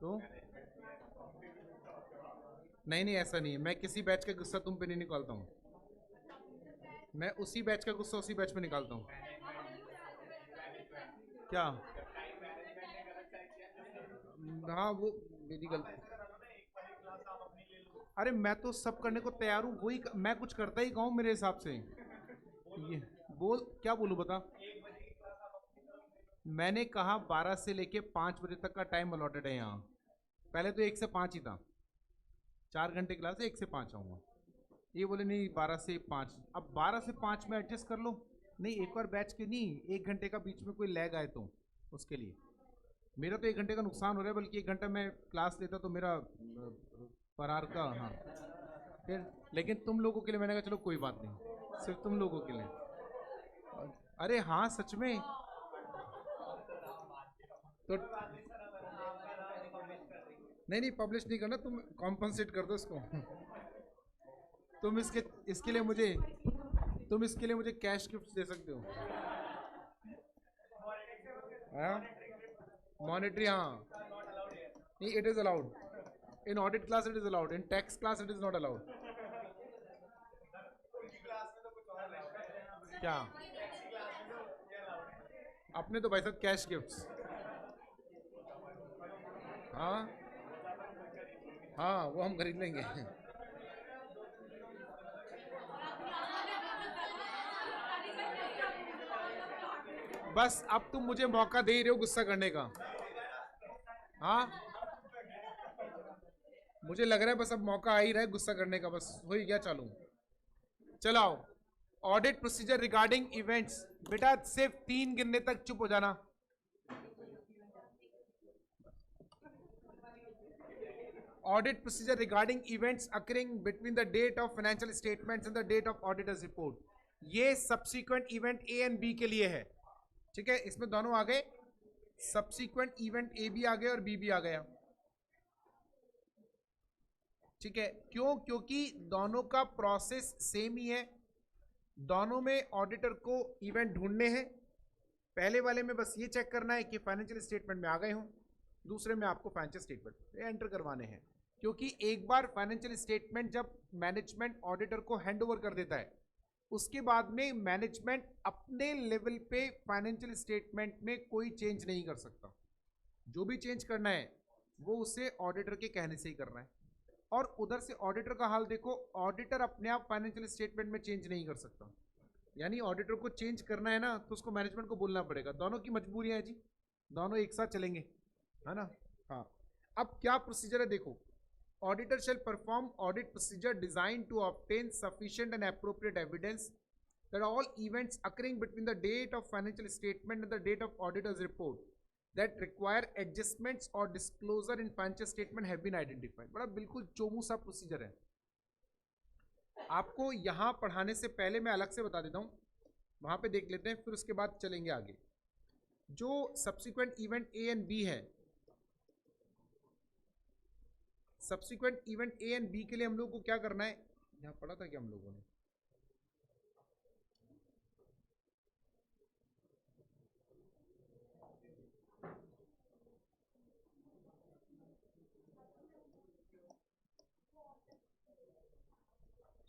तो नहीं नहीं, ऐसा नहीं है, मैं किसी बैच का गुस्सा तुम पे नहीं निकालता हूँ। मैं उसी बैच का गुस्सा उसी बैच पे निकालता हूँ। क्या? हाँ वो मेरी गलती। अरे मैं तो सब करने को तैयार हूँ, वही मैं कुछ करता ही कहूँ मेरे हिसाब से। ये बोल, क्या बोलूँ बता। मैंने कहा 12 से लेके 5 बजे तक का टाइम अलॉटेड है यहाँ। पहले तो 1 से 5 ही था, 4 घंटे क्लास है, 1 से 5 आऊँगा। ये बोले नहीं 12 से 5, अब 12 से 5 में एडजस्ट कर लो। नहीं एक बार बैच के नहीं, 1 घंटे का बीच में कोई लैग आए तो उसके लिए मेरा तो 1 घंटे का नुकसान हो रहा है, बल्कि 1 घंटा मैं क्लास लेता तो मेरा फरार का। हाँ फिर, लेकिन तुम लोगों के लिए मैंने कहा चलो कोई बात नहीं, सिर्फ तुम लोगों के लिए। अरे हाँ सच में। तो नहीं नहीं, पब्लिश नहीं करना, तुम कॉम्पनसेट कर दो इसको। तुम इसके इसके लिए मुझे तुम इसके लिए मुझे कैश गिफ्ट दे सकते हो। हाँ मॉनेटरी, हाँ नहीं, it is allowed in audit class, it is allowed in tax class, it is not allowed. क्या? अपने तो भाई साहब कैश गिफ्ट्स। हाँ हाँ वो हम खरीद लेंगे। बस अब तुम मुझे मौका दे रहे हो गुस्सा करने का। हाँ मुझे लग रहा है बस अब मौका आ ही रहा है गुस्सा करने का, बस हो ही गया चालू। चलाओ। Audit procedure regarding events. बेटा सिर्फ 3 गिनने तक चुप हो जाना। Audit procedure regarding events occurring between the date of financial statements and the date of auditor's report. ये subsequent event A and B के लिए है, ठीक है, इसमें दोनों आ गए। subsequent event A भी आ गया और B भी आ गया, ठीक है। क्यों? क्योंकि दोनों का प्रोसेस सेम ही है। दोनों में ऑडिटर को इवेंट ढूंढने हैं। पहले वाले में बस ये चेक करना है कि फाइनेंशियल स्टेटमेंट में आ गए हों, दूसरे में आपको फाइनेंशियल स्टेटमेंट एंटर करवाने हैं। क्योंकि एक बार फाइनेंशियल स्टेटमेंट जब मैनेजमेंट ऑडिटर को हैंड ओवर कर देता है, उसके बाद में मैनेजमेंट अपने लेवल पे फाइनेंशियल स्टेटमेंट में कोई चेंज नहीं कर सकता। जो भी चेंज करना है वो उसे ऑडिटर के कहने से ही करना है। और उधर से ऑडिटर का हाल देखो, ऑडिटर अपने आप फाइनेंशियल स्टेटमेंट में चेंज नहीं कर सकता। यानी ऑडिटर को चेंज करना है ना, तो उसको मैनेजमेंट को बोलना पड़ेगा। दोनों की मजबूरियां हैं जी, दोनों एक साथ चलेंगे, है ना। हाँ अब क्या प्रोसीजर है देखो। Auditor shall perform audit procedure designed to obtain sufficient and appropriate evidence that all events occurring between the date of financial statement and the date of auditor's report that require adjustments or disclosure in financial statement have been identified। बड़ा बिल्कुल चोमू सा procedure है। आपको यहाँ पढ़ाने से पहले मैं अलग से बता देता हूँ, वहाँ पे देख लेते हैं, फिर उसके बाद चलेंगे आगे। जो subsequent event A and B है, subsequent event A and b के लिए हम लोग को क्या करना है, यहां पढ़ा था क्या हम लोगों ने?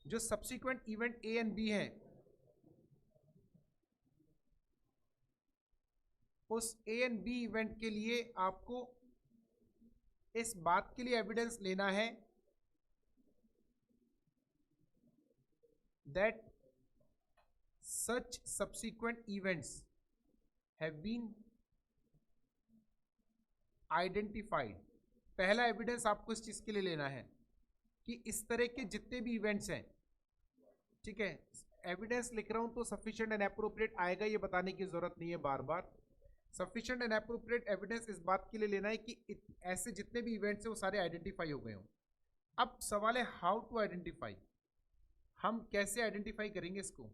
जो subsequent event A and B है, उस ए एंड बी इवेंट के लिए आपको इस बात के लिए एविडेंस लेना है that such subsequent events have been identified। पहला एविडेंस आपको इस चीज के लिए लेना है कि इस तरह के जितने भी इवेंट्स हैं, ठीक है, एविडेंस लिख रहा हूं तो सफिशिएंट एंड एप्रोप्रिएट आएगा, ये बताने की जरूरत नहीं है बार बार। सफिशिएंट एंड एप्रोप्रिएट एविडेंस इस बात के लिए लेना है कि ऐसे जितने भी इवेंट्स हैं वो सारे आइडेंटिफाई हो गए हों। अब सवाल है हाउ टू आइडेंटिफाई, हम कैसे आइडेंटिफाई करेंगे इसको?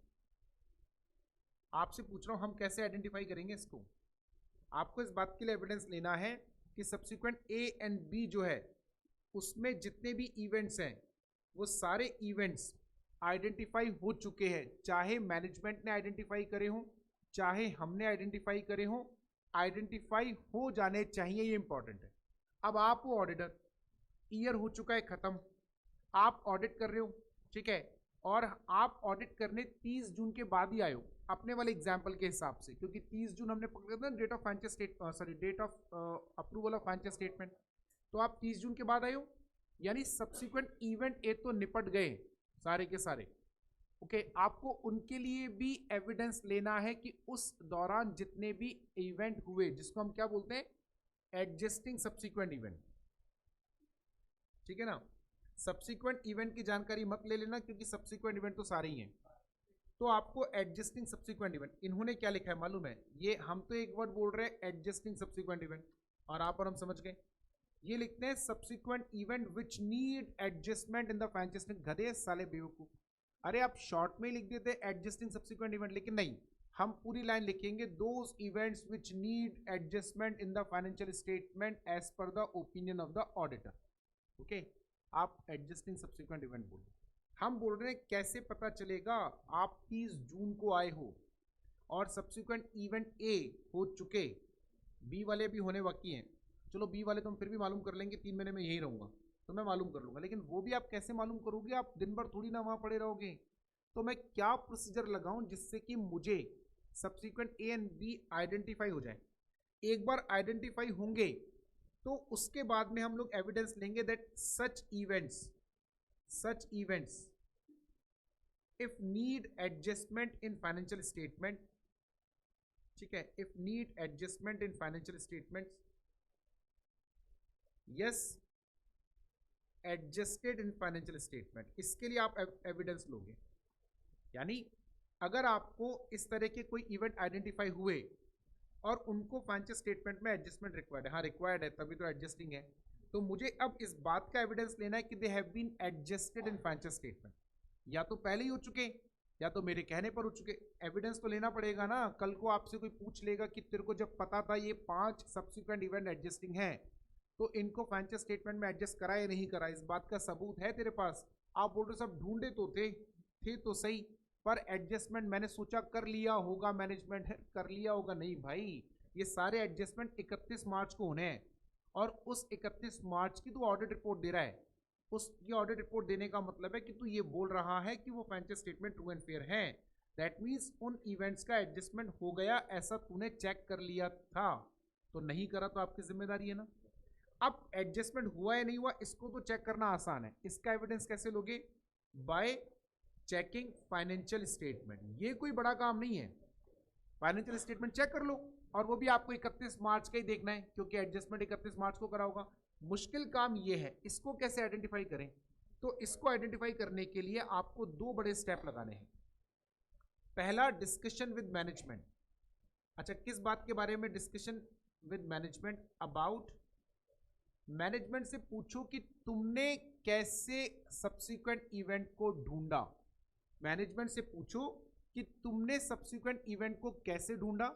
आपसे पूछ रहा हूं हम कैसे आइडेंटिफाई करेंगे इसको। आपको इस बात के लिए एविडेंस लेना है कि सब्सिक्वेंट ए एंड बी जो है उसमें जितने भी इवेंट्स हैं वो सारे इवेंट्स आइडेंटिफाई हो चुके हैं, चाहे मैनेजमेंट ने आइडेंटिफाई करे हों चाहे हमने आइडेंटिफाई करे हों, आइडेंटिफाई हो जाने चाहिए, ये इंपॉर्टेंट है। अब आप वो ऑडिटर, ईयर हो चुका है खत्म, आप ऑडिट कर रहे हो, ठीक है, और आप ऑडिट करने 30 जून के बाद ही आए हो अपने वाले एग्जाम्पल के हिसाब से, क्योंकि 30 जून हमने पकड़ा था date of financial state, sorry date of approval of financial statement, तो आप 30 जून के बाद आए हो, यानी सब्सिक्वेंट इवेंट ए तो निपट गए सारे के सारे। ओके, आपको उनके लिए भी एविडेंस लेना है कि उस दौरान जितने भी इवेंट हुए, जिसको हम क्या बोलते हैं, एडजस्टिंग सब्सिक्वेंट इवेंट, ठीक है ना। सब्सिक्वेंट इवेंट की जानकारी मत ले लेना, क्योंकि सब्सिक्वेंट इवेंट तो सारे ही हैं। तो आपको एडजस्टिंग सब्सिक्वेंट इवेंट, इन्होंने क्या लिखा है मालूम है, ये हम तो एक वर्ड बोल रहे हैं एडजस्टिंग सब्सिक्वेंट इवेंट, और आप और हम समझ गए, ये लिखते हैं subsequent event which need adjustment in the financial statement. गधे साले बेवकूफ, अरे आप शॉर्ट में ही लिख देते एडजस्टिंग सब्सिक्वेंट इवेंट, लेकिन नहीं, हम पूरी लाइन लिखेंगे, those events which need adjustment in the financial statement as per the opinion of the auditor. Okay, आप एडजस्टिंग सब्सिक्वेंट इवेंट बोलो। हम बोल रहे हैं कैसे पता चलेगा, आप 30 जून को आए हो और सब्सिक्वेंट इवेंट ए हो चुके, बी वाले भी होने बाकी हैं, चलो बी वाले तो हम फिर भी मालूम कर लेंगे, 3 महीने में यही रहूंगा तो मैं मालूम कर लूंगा, लेकिन वो भी आप कैसे मालूम करोगे, आप दिन भर थोड़ी ना वहां पड़े रहोगे। तो मैं क्या प्रोसीजर लगाऊं जिससे कि मुझे subsequent A and B identify हो जाए। एक बार आइडेंटिफाई होंगे तो उसके बाद में हम लोग एविडेंस लेंगे that such events if need adjustment in financial statement, ठीक है, if need adjustment in financial statement, yes adjusted in financial statement, इसके लिए आप एविडेंस लोगे। यानी अगर आपको इस तरह के कोई इवेंट आइडेंटिफाई हुए और उनको फाइनेंशियल स्टेटमेंट में एडजस्टमेंट रिक्वायर्ड है, हाँ रिक्वायर्ड है तभी तो एडजस्टिंग है, तो मुझे अब इस बात का एविडेंस लेना है कि they have been adjusted in financial statement, या तो पहले ही हो चुके या तो मेरे कहने पर हो चुके। एविडेंस तो लेना पड़ेगा ना, कल को आपसे कोई पूछ लेगा कि तेरे को जब पता था ये 5 सब्सिक्वेंट इवेंट एडजस्टिंग है तो इनको फाइनेंशियल स्टेटमेंट में एडजस्ट करा या नहीं करा, इस बात का सबूत है तेरे पास। आप बोल रहे सब ढूंढे तो थे तो सही, पर एडजस्टमेंट मैंने सोचा कर लिया होगा, मैनेजमेंट है कर लिया होगा, नहीं भाई, ये सारे एडजस्टमेंट 31 मार्च को होने हैं, और उस 31 मार्च की तू ऑडिट रिपोर्ट दे रहा है, उसकी ऑडिट रिपोर्ट देने का मतलब है कि तू ये बोल रहा है कि वो financial statement true and fair है, दैट मीन्स उन इवेंट्स का एडजस्टमेंट हो गया, ऐसा तूने चेक कर लिया था, तो नहीं करा तो आपकी जिम्मेदारी है ना। अब एडजस्टमेंट हुआ या नहीं हुआ इसको तो चेक करना आसान है, इसका एविडेंस कैसे लोगे, बाय चेकिंग फाइनेंशियल स्टेटमेंट। ये कोई बड़ा काम नहीं है, फाइनेंशियल स्टेटमेंट चेक कर लो, और वो भी आपको 31 मार्च का ही देखना है क्योंकि एडजस्टमेंट 31 मार्च को करा होगा। मुश्किल काम ये है, इसको कैसे आइडेंटिफाई करें, तो इसको आइडेंटिफाई करने के लिए आपको 2 बड़े स्टेप लगाने हैं। पहला, डिस्कशन विद मैनेजमेंट। अच्छा, किस बात के बारे में discussion with management, about, management से पूछो कि तुमने कैसे सब्सिक्वेंट इवेंट को ढूंढा, मैनेजमेंट से पूछो कि तुमने सब्सिक्वेंट इवेंट को कैसे ढूंढा,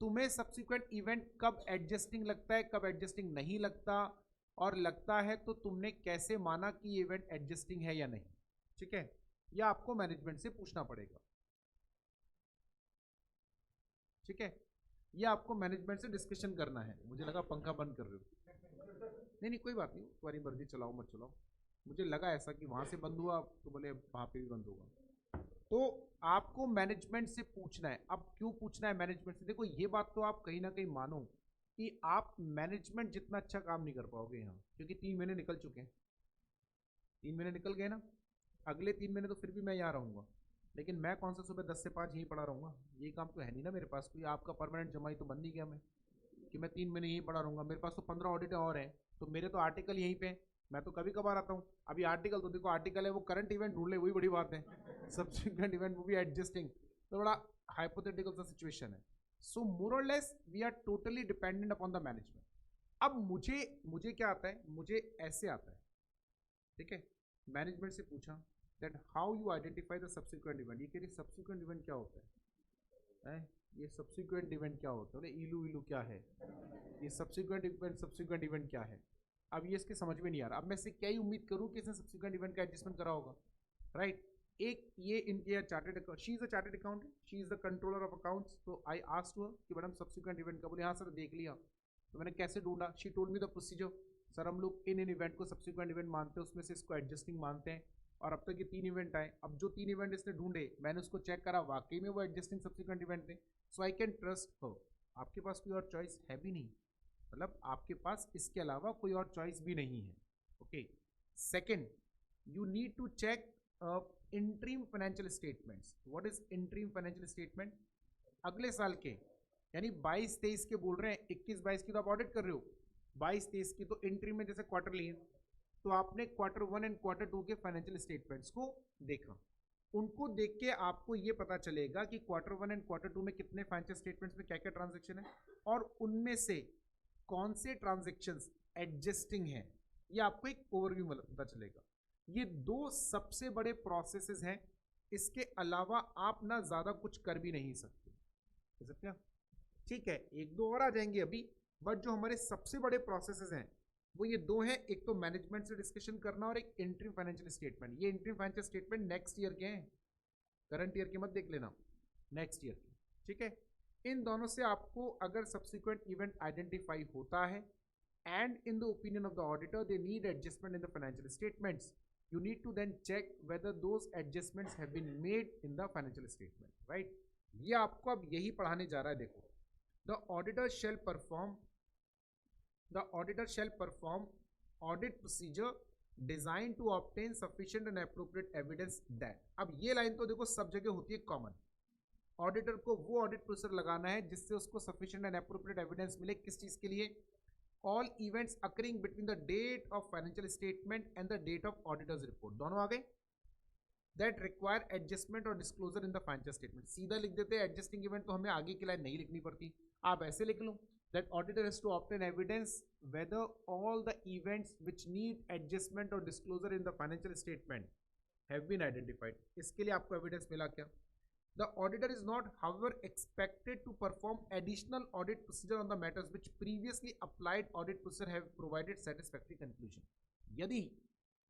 तुम्हें सब्सिक्वेंट इवेंट कब एडजस्टिंग लगता है, कब एडजस्टिंग नहीं लगता, और लगता है तो तुमने कैसे माना कि ये इवेंट एडजस्टिंग है या नहीं, ठीक है, यह आपको मैनेजमेंट से पूछना पड़ेगा, ठीक है, यह आपको मैनेजमेंट से डिस्कशन करना है। मुझे लगा पंखा बंद कर रहे हो, नहीं कोई बात नहीं, तुम्हारी मर्जी, चलाओ मत चलाओ, मुझे लगा ऐसा कि वहां से बंद हुआ तो बोले वहां पे भी बंद होगा। तो आपको मैनेजमेंट से पूछना है। अब क्यों पूछना है मैनेजमेंट से, देखो ये बात तो आप कहीं ना कहीं मानो कि आप मैनेजमेंट जितना अच्छा काम नहीं कर पाओगे यहाँ, क्योंकि 3 महीने निकल चुके हैं, 3 महीने निकल गए ना, अगले 3 महीने तो फिर भी मैं यहाँ रहूँगा, लेकिन मैं कौन सा सुबह 10 से 5 यहीं पड़ा रहूँगा, ये काम तो है नहीं ना मेरे पास, कोई आपका परमानेंट जमाई तो बन नहीं गया मैं कि मैं 3 महीने यहीं पड़ा रहूँगा। मेरे पास तो 15 ऑडिट और हैं, तो मेरे तो आर्टिकल यहीं पे, मैं तो कभी कभार आता हूँ। अभी आर्टिकल तो देखो, आर्टिकल है वो करंट इवेंट ढूंढ ले, वही बड़ी बात है, सब्सिक्वेंट इवेंट वो भी एडजस्टिंग, तो बड़ा हाइपोथेटिकल सा सिचुएशन है। सो मोर और less we are totally dependent upon the management. अब मुझे क्या आता है, मुझे ऐसे आता है, ठीक है, मैनेजमेंट से पूछा that how you identify the subsequent event, ये कह रही सब्सिक्वेंट इवेंट क्या होता है, ये सब्सिक्वेंट इवेंट क्या होता है, इलू क्या है, ये सब्सिक्वेंट इवेंट क्या है। अब ये इसके समझ में नहीं आ रहा, अब मैं इससे क्या ही उम्मीद करूं कि इसने सब्सिक्वेंट इवेंट का एडजस्टमेंट करा होगा, राइट। एक ये इनके chartered account, she is a chartered accountant, she is the controller of accounts, तो आई आस्क्ड हर कि मैडम सब्सिक्वेंट इवेंट का, बोले हाँ सर देख लिया, तो मैंने कैसे ढूंढा, she told me the procedure, sir हम लोग इन इवेंट को सब्सिक्वेंट इवेंट मानते हैं, उसमें से इसको एडजस्टिंग मानते हैं, और अब तक ये 3 इवेंट आए। अब जो 3 इवेंट इसने ढूंढे, मैंने उसको चेक करा, वाकई में वो एडजस्टिंग सब्सिक्वेंट इवेंट थे, सो आई कैन ट्रस्ट हो। आपके पास कोई और चॉइस है भी नहीं, मतलब आपके पास इसके अलावा कोई और चॉइस भी नहीं है। Okay, second, you need to check interim financial statements. What is interim financial statement? अगले साल के, यानी 22-23 के बोल रहे हैं, 21-22 की तो आप ऑडिट कर रहे हो, 22-23 की तो इंटरिम में जैसे क्वार्टरली है, तो आपने Q1 एंड Q2 के फाइनेंशियल स्टेटमेंट्स को देखा, उनको देख के आपको ये पता चलेगा कि Q1 एंड Q2 में कितने फाइनेंशियल स्टेटमेंट्स में क्या क्या ट्रांजेक्शन है, और उनमें से कौन से ट्रांजेक्शन्स एडजस्टिंग है, ये आपको एक ओवरव्यू में पता चलेगा। ये 2 सबसे बड़े प्रोसेसेस हैं, इसके अलावा आप ना ज्यादा कुछ कर भी नहीं सकते। ठीक है, 1-2 और आ जाएंगे अभी, बट जो हमारे सबसे बड़े प्रोसेसेस हैं वो ये 2 हैं। एक तो मैनेजमेंट से डिस्कशन करना, और एक इंटरिम फाइनेंशियल स्टेटमेंट। ये interim financial statement next year के हैं, करंट ईयर के मत देख लेना, नेक्स्ट ईयर के। ठीक है, इन दोनों से आपको अगर सब्सिक्वेंट इवेंट आइडेंटिफाई होता है, and in the opinion of the auditor they need adjustment in the financial statements, you need to then check whether those adjustments have been made in the financial statement, right? ये आपको अब यही पढ़ाने जा रहा है। देखो, the auditor shall perform audit procedure designed to obtain sufficient and appropriate evidence that, अब ये लाइन तो देखो सब जगह होती है कॉमन, ऑडिटर को वो ऑडिट प्रोसीजर लगाना है जिससे उसको सफिशिएंट एंड एप्रोप्रिएट एविडेंस मिले। किस चीज के लिए? All events occurring between the date of financial statement and the date of auditor's report, दोनों आ गए, that require adjustment or disclosure in the financial statement। सीधा लिख देते हैं एडजस्टिंग इवेंट, तो हमें आगे की लाइन नहीं लिखनी पड़ती, आप ऐसे लिख लो, that auditor has to obtain evidence whether all the events which need adjustment or disclosure in the financial statement have been identified। इसके लिए आपको एविडेंस मिला क्या? The auditor is not, however, expected to perform additional audit procedure on the matters which previously applied audit procedure have provided satisfactory conclusion। यदि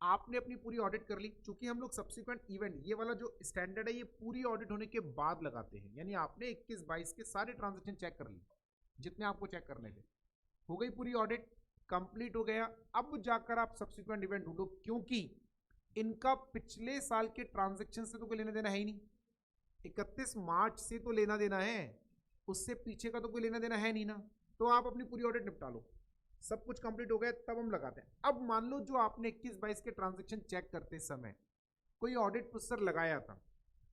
आपने अपनी पूरी audit कर ली, चूंकि हम लोग सब्सिक्वेंट इवेंट, ये वाला जो स्टैंडर्ड है ये पूरी ऑडिट होने के बाद लगाते हैं, यानी आपने 21-22 के सारे ट्रांजेक्शन चेक कर लिए जितने आपको चेक करने थे, हो गई पूरी ऑडिट, कंप्लीट हो गया, अब जाकर आप सब्सिक्वेंट इवेंट ढूंढो, क्योंकि इनका पिछले साल के ट्रांजेक्शन से तो कोई लेना देना है ही नहीं, 31 मार्च से तो लेना देना है, उससे पीछे का तो कोई लेना देना है नहीं ना, तो आप अपनी पूरी ऑडिट निपटा लो, सब कुछ कंप्लीट हो गया तब हम लगाते हैं। अब मान लो जो आपने 21-22 के ट्रांजैक्शन चेक करते समय कोई ऑडिट प्रोसीजर लगाया था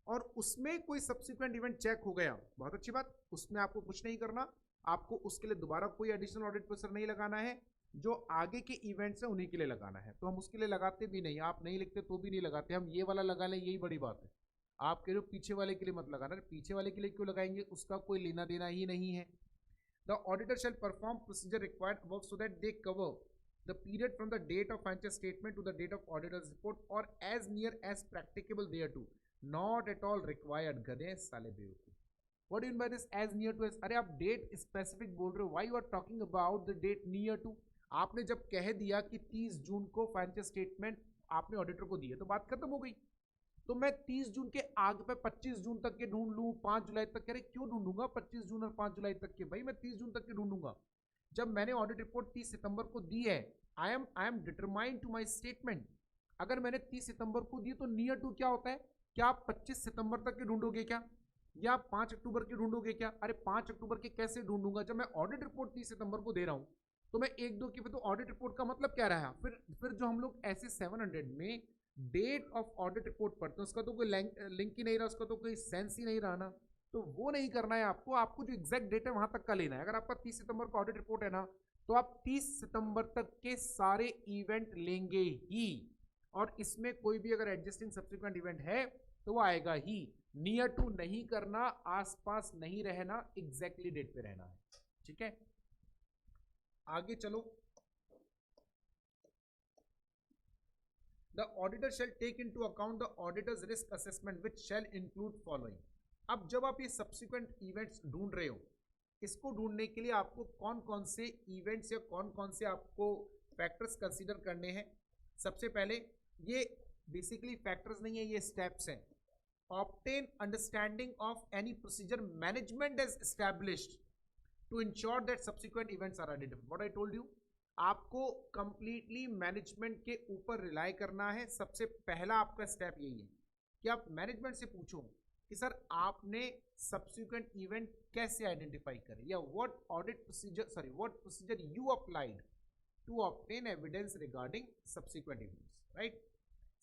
और उसमें कोई सब्सिक्वेंट इवेंट चेक हो गया, बहुत अच्छी बात, उसमें आपको कुछ नहीं करना, आपको उसके लिए दोबारा कोई एडिशनल ऑडिट प्रोसीजर नहीं लगाना है, जो आगे के इवेंट्स हैं उन्हीं के लिए लगाना है, तो हम उसके लिए लगाते भी नहीं, आप नहीं लिखते तो भी नहीं लगाते, हम ये वाला लगा लें, यही बड़ी बात है। आप कह रहे हो पीछे वाले के लिए मत लगाना, पीछे वाले के लिए क्यों लगाएंगे, उसका कोई लेना देना ही नहीं है। The auditor shall perform procedure required above so that they cover the period from the date of financial statement to the date of auditor's report और as near as practicable thereto, not at all required. गधे साले बेवकूफ, what do mean by this as near to as? अरे आप date specific बोल रहे हो, why you are talking about the date near to? आपने जब कह दिया कि 30 जून को फाइनेंशियल स्टेटमेंट आपने ऑडिटर को दी है तो बात खत्म हो गई, तो मैं 30 जून के आगे पे 25 जून तक के ढूंढ लूं, 5 जुलाई तक के, क्यों ढूंढूंगा 25 जून और 5 जुलाई तक के, भाई मैं 30 जून तक के ढूंढूंगा। जब मैंने ऑडिट रिपोर्ट 30 सितंबर को दी है, I am determined to my statement, अगर मैंने 30 सितंबर को दी तो नियर टू क्या होता है? क्या आप 25 सितंबर तक के ढूंढोगे क्या, या 5 अक्टूबर के ढूंढोगे क्या? अरे 5 अक्टूबर के कैसे ढूंढूंगा, जब मैं ऑडिट रिपोर्ट 30 सितंबर को दे रहा हूं तो मैं 1-2 की, तो ऑडिट रिपोर्ट का मतलब क्या रहा? फिर जो हम लोग ऐसे 700 में डेट ऑफ ऑडिट रिपोर्ट पढ़ते हैं उसका तो कोई लिंक ही नहीं रहा, उसका तो कोई सेंस ही नहीं रहा ना, तो वो नहीं करना है आपको, आपको जो एग्जैक्ट डेट है वहां तक का लेना है। अगर आपका 30 सितंबर को ऑडिट रिपोर्ट है ना, तो आप 30 सितंबर तक के सारे इवेंट लेंगे ही, और इसमें कोई भी अगर एडजस्टिंग सब्सिक्वेंट इवेंट है तो वो आएगा ही। नियर टू नहीं करना, आसपास नहीं रहना, एग्जैक्टली डेट पे रहना है, ठीक है। आगे चलो, The auditor shall take into account the auditor's risk assessment which shall include following। अब जब आप ये सब्सिक्वेंट इवेंट्स ढूंढ रहे हो, इसको ढूंढने के लिए आपको कौन कौन से इवेंट्स या कौन कौन से आपको फैक्टर्स कंसीडर करने हैं। सबसे पहले, ये बेसिकली फैक्टर्स नहीं है, ये स्टेप्स हैं। Obtain understanding of any procedure management is established to ensure that subsequent events are identified. What I told you, आपको कंप्लीटली मैनेजमेंट के ऊपर रिलाई करना है। सबसे पहला आपका स्टेप यही है कि आप मैनेजमेंट से पूछो कि सर आपने सब्सिक्वेंट इवेंट कैसे आइडेंटिफाई करें, या what procedure you applied to obtain evidence regarding subsequent events, right.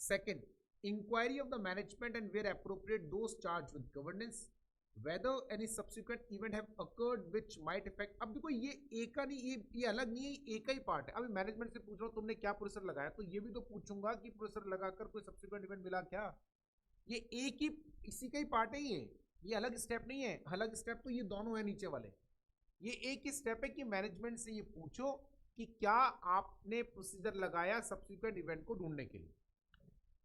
Second, inquiry of the management and where appropriate those charge with governance whether any subsequent event have occurred which might affect। अब देखो ये एक का नहीं, ये अलग नहीं है, एक का ही पार्ट है। अभी मैनेजमेंट से पूछ रहा हूँ तुमने क्या प्रोसेसर लगाया, तो ये भी तो पूछूंगा कि प्रोसेसर लगाकर कोई सब्सिक्वेंट इवेंट मिला क्या। ये एक ही इसी का ही पार्ट है, ये अलग स्टेप नहीं है। अलग स्टेप तो ये दोनों है नीचे वाले। ये एक ही स्टेप है कि मैनेजमेंट से ये पूछो कि क्या आपने प्रोसीजर लगाया सब्सिक्वेंट इवेंट को ढूंढने के लिए।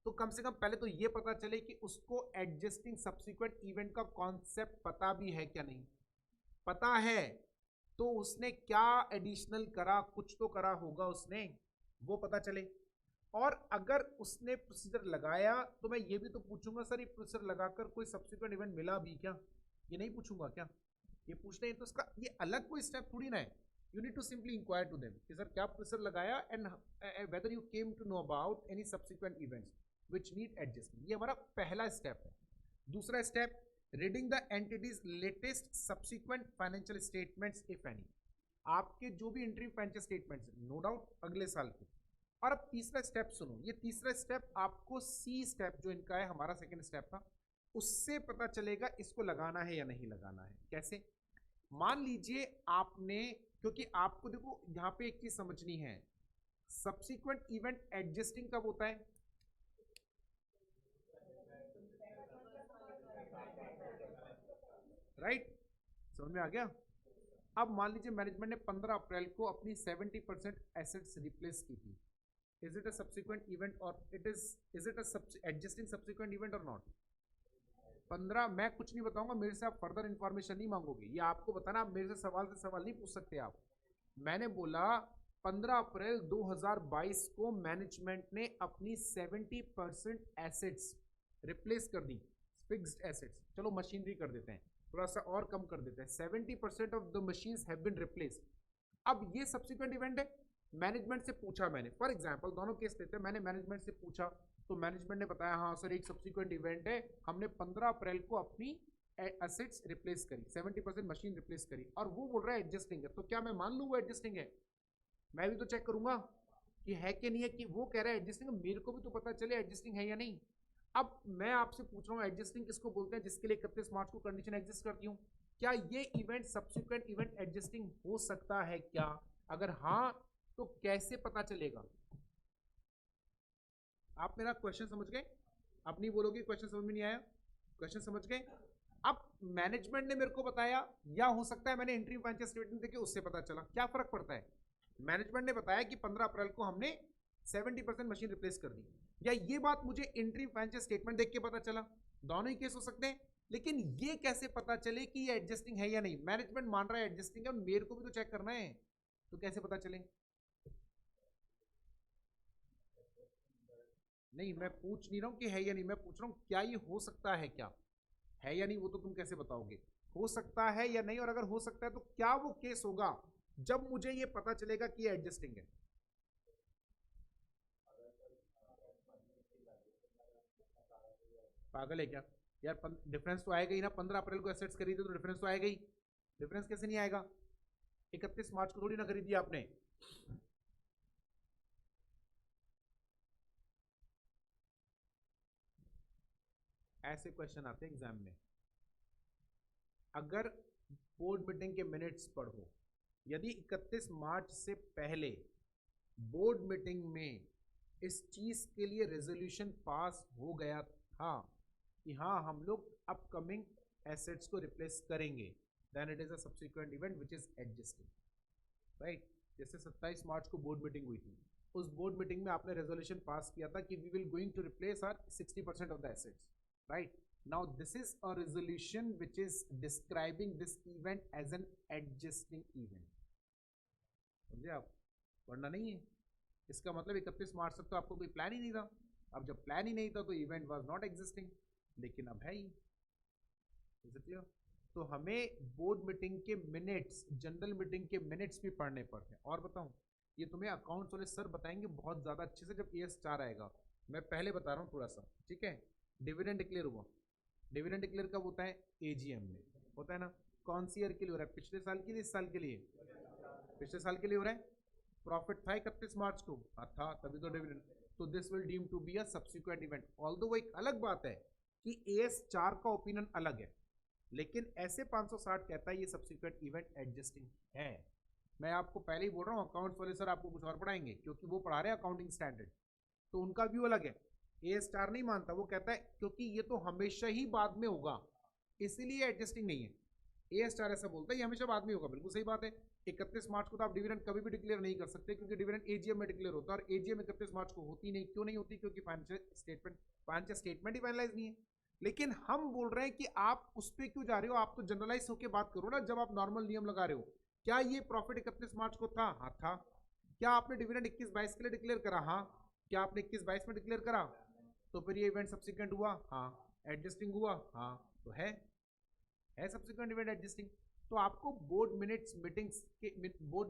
तो कम से कम पहले तो ये पता चले कि उसको एडजस्टिंग सब्सिक्वेंट इवेंट का कॉन्सेप्ट पता भी है क्या नहीं। पता है तो उसने क्या एडिशनल करा, कुछ तो करा होगा उसने, वो पता चले। और अगर उसने प्रोसीजर लगाया तो मैं ये भी तो पूछूंगा सर ये प्रोसीजर लगाकर कोई सब्सिक्वेंट इवेंट मिला भी क्या, ये नहीं पूछूंगा क्या। ये पूछना है तो इसका ये अलग कोई स्टेप थोड़ी ना है। You need to simply inquire to them कि सर क्या प्रोसीजर लगाया and whether you came to know about any subsequent events which need adjustment। ये हमारा पहला स्टेप है। दूसरा step, reading the entities latest subsequent financial statements if any. आपके जो भी entry financial statements no doubt अगले साल के। और अब तीसरा स्टेप सुनो, ये तीसरा स्टेप आपको सी स्टेप जो इनका है, हमारा सेकंड स्टेप था, उससे पता चलेगा इसको लगाना है या नहीं लगाना है। कैसे? मान लीजिए आपने, क्योंकि आपको देखो यहां पे एक चीज समझनी है, सब्सिक्वेंट इवेंट एडजस्टिंग कब होता है? राइट, समझ में आ गया। अब मान लीजिए मैनेजमेंट ने 15 अप्रैल को अपनी 70% एसेट्स रिप्लेस की थी। Is it a subsequent event और is it a adjusting subsequent event और नॉट? 15, मैं कुछ नहीं बताऊंगा, मेरे से आप फर्दर इंफॉर्मेशन नहीं मांगोगे, ये आपको बताना। आप मेरे से सवाल नहीं पूछ सकते आप। मैंने बोला 15 अप्रैल 2022 को मैनेजमेंट ने अपनी 70% एसेट्स रिप्लेस कर दी। फिक्स्ड एसेट्स, चलो मशीनरी कर देते हैं, थोड़ा सा और कम कर देते हैं। 70% of the machines have been replaced. अब ये सब्सिक्वेंट इवेंट है। मैनेजमेंट से पूछा मैंने, फॉर एग्जांपल दोनों केस लेते हैं, मैंने मैनेजमेंट से पूछा तो मैनेजमेंट ने बताया हाँ सर एक सब्सिक्वेंट इवेंट है, हमने 15 अप्रैल को अपनी एसेट्स रिप्लेस करी, 70% मशीन रिप्लेस करी, और वो बोल रहा है एडजस्टिंग है। तो क्या मैं मान लूँ वो एडजस्टिंग है? मैं भी तो चेक करूंगा कि है कि नहीं है। कि वो कह रहा है एडजस्टिंग, मेरे को भी तो पता चले एडजस्टिंग है या नहीं। अब मैं आपसे पूछ रहा हूँ एडजस्टिंग किसको बोलते हैं? जिसके लिए 31 मार्च को कंडीशन एग्जिस्ट करती हूँ। क्या ये इवेंट सब्सिक्वेंट इवेंट एडजस्टिंग हो सकता है क्या? अगर हाँ तो कैसे पता चलेगा? आप मेरा क्वेश्चन समझ गए? आप नहीं बोलोगे क्वेश्चन समझ में नहीं आया? क्वेश्चन समझ गए? अब मैनेजमेंट ने मेरे को बताया, या हो सकता है मैंने एंट्री फाइनेंशियल स्टेटमेंट देखे उससे पता चला, क्या फर्क पड़ता है? मैनेजमेंट ने बताया कि 15 अप्रैल को हमने 70% मशीन रिप्लेस कर दी, या ये बात मुझे एंट्री फाइनेंशियल स्टेटमेंट देख के पता चला। दोनों ही केस हो सकते हैं। लेकिन ये कैसे पता चले कि ये एडजस्टिंग है या नहीं? मैनेजमेंट मान रहा है एडजस्टिंग है, मेरे को भी तो चेक करना है, तो कैसे पता चले? नहीं, मैं पूछ नहीं रहा हूं कि है या नहीं, मैं पूछ रहा हूं क्या ये हो सकता है क्या? है या नहीं वो तो तुम कैसे बताओगे? हो सकता है या नहीं, और अगर हो सकता है तो क्या वो केस होगा जब मुझे ये पता चलेगा कि ये एडजस्टिंग है? पागल है क्या यार? डिफरेंस तो आएगा ही ना। 15 अप्रैल को एसेट्स खरीदे तो डिफरेंस तो आएगा ही। डिफरेंस कैसे नहीं आएगा? 31 मार्च को थोड़ी ना खरीदी आपने। ऐसे क्वेश्चन आते हैं एग्जाम में। अगर बोर्ड मीटिंग के मिनट्स पढ़ो, यदि 31 मार्च से पहले बोर्ड मीटिंग में इस चीज के लिए रेजोल्यूशन पास हो गया था कि हाँ हम लोग अपकमिंग एसेट्स को रिप्लेस करेंगे, then it is a subsequent event which is adjusting, right. जैसे 27 मार्च को बोर्ड मीटिंग हुई थी, उस बोर्ड मीटिंग में आपने रेजोल्यूशन पास किया था कि we will going to replace our 60% of the assets, right? Now this is a resolution which is describing this event as an adjusting event। समझे आप? वरना नहीं है। इसका मतलब 31 मार्च तक तो आपको कोई प्लान ही नहीं था। अब जब प्लान ही नहीं था तो इवेंट वाज नॉट एग्जिस्टिंग, लेकिन अब है ही। क्लियर? तो हमें बोर्ड मीटिंग के मिनट्स, जनरल मीटिंग के मिनट्स भी पढ़ने पड़ते हैं। और बताऊं, ये तुम्हें अकाउंट्स वाले सर बताएंगे बहुत ज्यादा अच्छे से जब AS4 आएगा। मैं पहले बता रहा हूँ थोड़ा सा, ठीक है। डिविडेंड डिक्लेयर हुआ, डिविडेंड डिक्लेयर कब होता है? AGM में होता है ना। कौन सी ईयर के लिए हो रहा है? पिछले साल के लिए, इस साल के लिए? पिछले साल के लिए हो रहा है। प्रॉफिट था 31 मार्च को, था तभी तो डिविडेंड। तो this will deem to be a subsequent event. Although वो एक अलग बात है कि AS4 का ओपिनियन अलग है, लेकिन ऐसे 560 कहता है ये सब्सिक्वेंट इवेंट एडजस्टिंग है। मैं आपको पहले ही बोल रहा हूँ, अकाउंट्स वाले सर आपको कुछ और पढ़ाएंगे क्योंकि वो पढ़ा रहे हैं अकाउंटिंग स्टैंडर्ड, तो उनका व्यू अलग है। AS4 नहीं मानता, वो कहता है क्योंकि ये तो हमेशा ही बाद में होगा इसीलिए एडजस्टिंग नहीं है। AS4 ऐसा बोलता है ये हमेशा बाद में होगा, बिल्कुल सही बात है। 31 मार्च को तो आप डिविडेंड कभी भी डिक्लेयर नहीं कर सकते क्योंकि डिविडेंड AGM में डिक्लेयर होता है, और AGM 31 मार्च को होती नहीं। क्यों नहीं होती? क्योंकि फाइनेंशियल स्टेटमेंट ही फाइनलाइज नहीं है। लेकिन हम बोल रहे हैं कि आप उस पर क्यों जा रहे हो? आप तो जनरलाइज होकर बात करो ना, जब आप नॉर्मल नियम लगा रहे हो। क्या ये प्रॉफिट 31 मार्च को था? हाँ था। क्या आपने डिविडेंड 21-22 के लिए डिक्लेयर करा? हाँ। क्या आपने 21-22 में डिक्लेयर करा? तो फिर ये इवेंट सब्सिक्वेंट हुआ? हाँ। एडजस्टिंग हुआ? हाँ। तो है सब्सिक्वेंट इवेंट एडजस्टिंग। तो आपको बोर्ड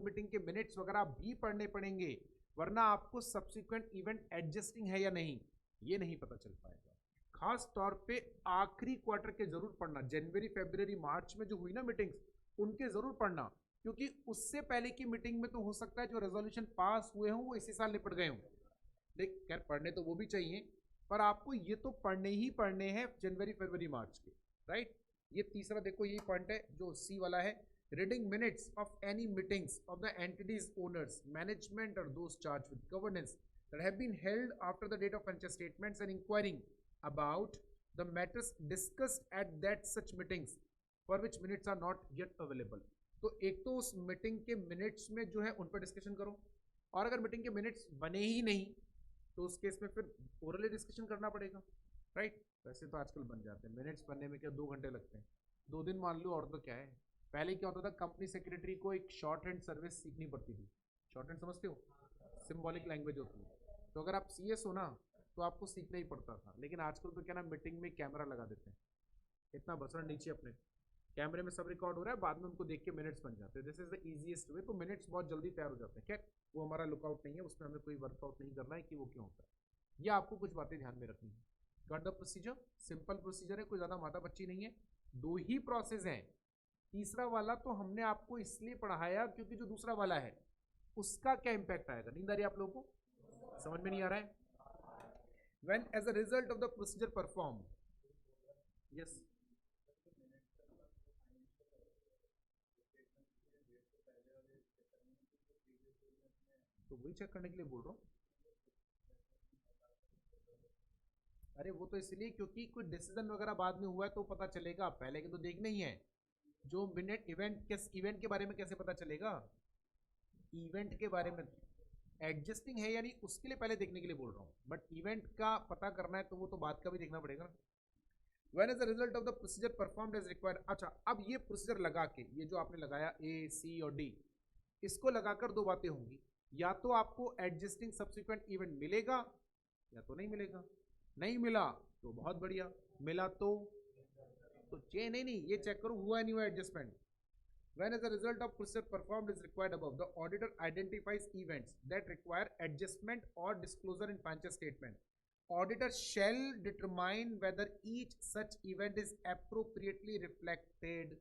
मीटिंग के मिनट्स वगैरह भी पढ़ने पड़ेंगे, वरना आपको सब्सिक्वेंट इवेंट एडजस्टिंग है या नहीं ये नहीं पता चल पाएगा। खास तौर पे आखिरी क्वार्टर के जरूर पढ़ना, जनवरी फरवरी मार्च में जो हुई ना मीटिंग्स, उनके जरूर पढ़ना, क्योंकि उससे पहले की मीटिंग में तो हो सकता है जो रेजोल्यूशन पास हुए हों वो इसी साल निपट गए हों। देख खैर पढ़ने तो वो भी चाहिए, पर आपको ये तो पढ़ने ही पढ़ने हैं जनवरी फरवरी मार्च के, राइट। ये तीसरा देखो, यही पॉइंट है जो C वाला है। Reading minutes of any meetings of the entities owners management और those charge with governance that have been held after the date of financial statements and inquiring about the matters discussed at that such meetings for which minutes are not yet available। तो एक तो उस meeting के minutes में जो है उन पर डिस्कशन करो, और अगर मीटिंग के मिनट्स बने ही नहीं तो उस केस में फिर ओरली डिस्कशन करना पड़ेगा, राइट। वैसे तो आजकल बन जाते हैं मिनट्स बनने में, क्या 2 घंटे लगते हैं? 2 दिन मान लो, और तो क्या है। पहले क्या होता था, कंपनी सेक्रेटरी को एक शॉर्ट हैंड सर्विस सीखनी पड़ती थी। शॉर्ट हैंड समझते हो? सिंबॉलिक लैंग्वेज होती है। तो अगर आप CS हो ना तो आपको सीखना ही पड़ता था। लेकिन आजकल तो क्या ना, मीटिंग में कैमरा लगा देते हैं, इतना बसना नीचे अपने कैमरे में सब रिकॉर्ड हो रहा है, बाद में उनको देख के मिनट्स बन जाते हैं। This is the easiest way. तो मिनट्स बहुत जल्दी तैयार हो जाते हैं। खैर वो हमारा लुकआउट नहीं है, उसमें हमें कोई वर्कआउट नहीं करना है कि वो क्यों होता है। ये आपको कुछ बातें ध्यान में रखनी है। Got the procedure? Simple procedure है, कोई ज़्यादा माथा पच्ची नहीं है। 2 ही प्रोसेस हैं। तीसरा वाला तो हमने आपको इसलिए पढ़ाया क्योंकि जो दूसरा वाला है उसका क्या इंपैक्ट आएगा। नींद आ रही है आप लोगों को? समझ में नहीं आ रहा है? When as a result of the procedure performed, yes, तो वही चेक करने के लिए बोल रहा हूँ। अरे वो तो इसलिए क्योंकि कोई डिसीजन वगैरह बाद में हुआ है तो पता चलेगा, पहले के तो देखना ही है। जो मिनट इवेंट के बारे में कैसे पता चलेगा? इवेंट के बारे में एडजस्टिंग है यानी उसके लिए पहले देखने के लिए बोल रहा हूँ, बट इवेंट का पता करना है तो वो तो बात का भी देखना पड़ेगा ना। When as a result of the procedure performed as required। अच्छा, अब ये प्रोसीजर लगा के, ये जो आपने लगाया A, C और D, इसको लगाकर 2 बातें होंगी। या तो आपको एडजस्टिंग सब्सिक्वेंट इवेंट मिलेगा या तो नहीं मिलेगा। नहीं मिला तो बहुत बढ़िया, मिला तो नहीं, ये चेक करो हुआ नहीं हुआ adjustment. When as a result of procedure performed is required above, the auditor identifies events that require adjustment or disclosure in financial statement. Auditor shall determine whether each such event is appropriately reflected।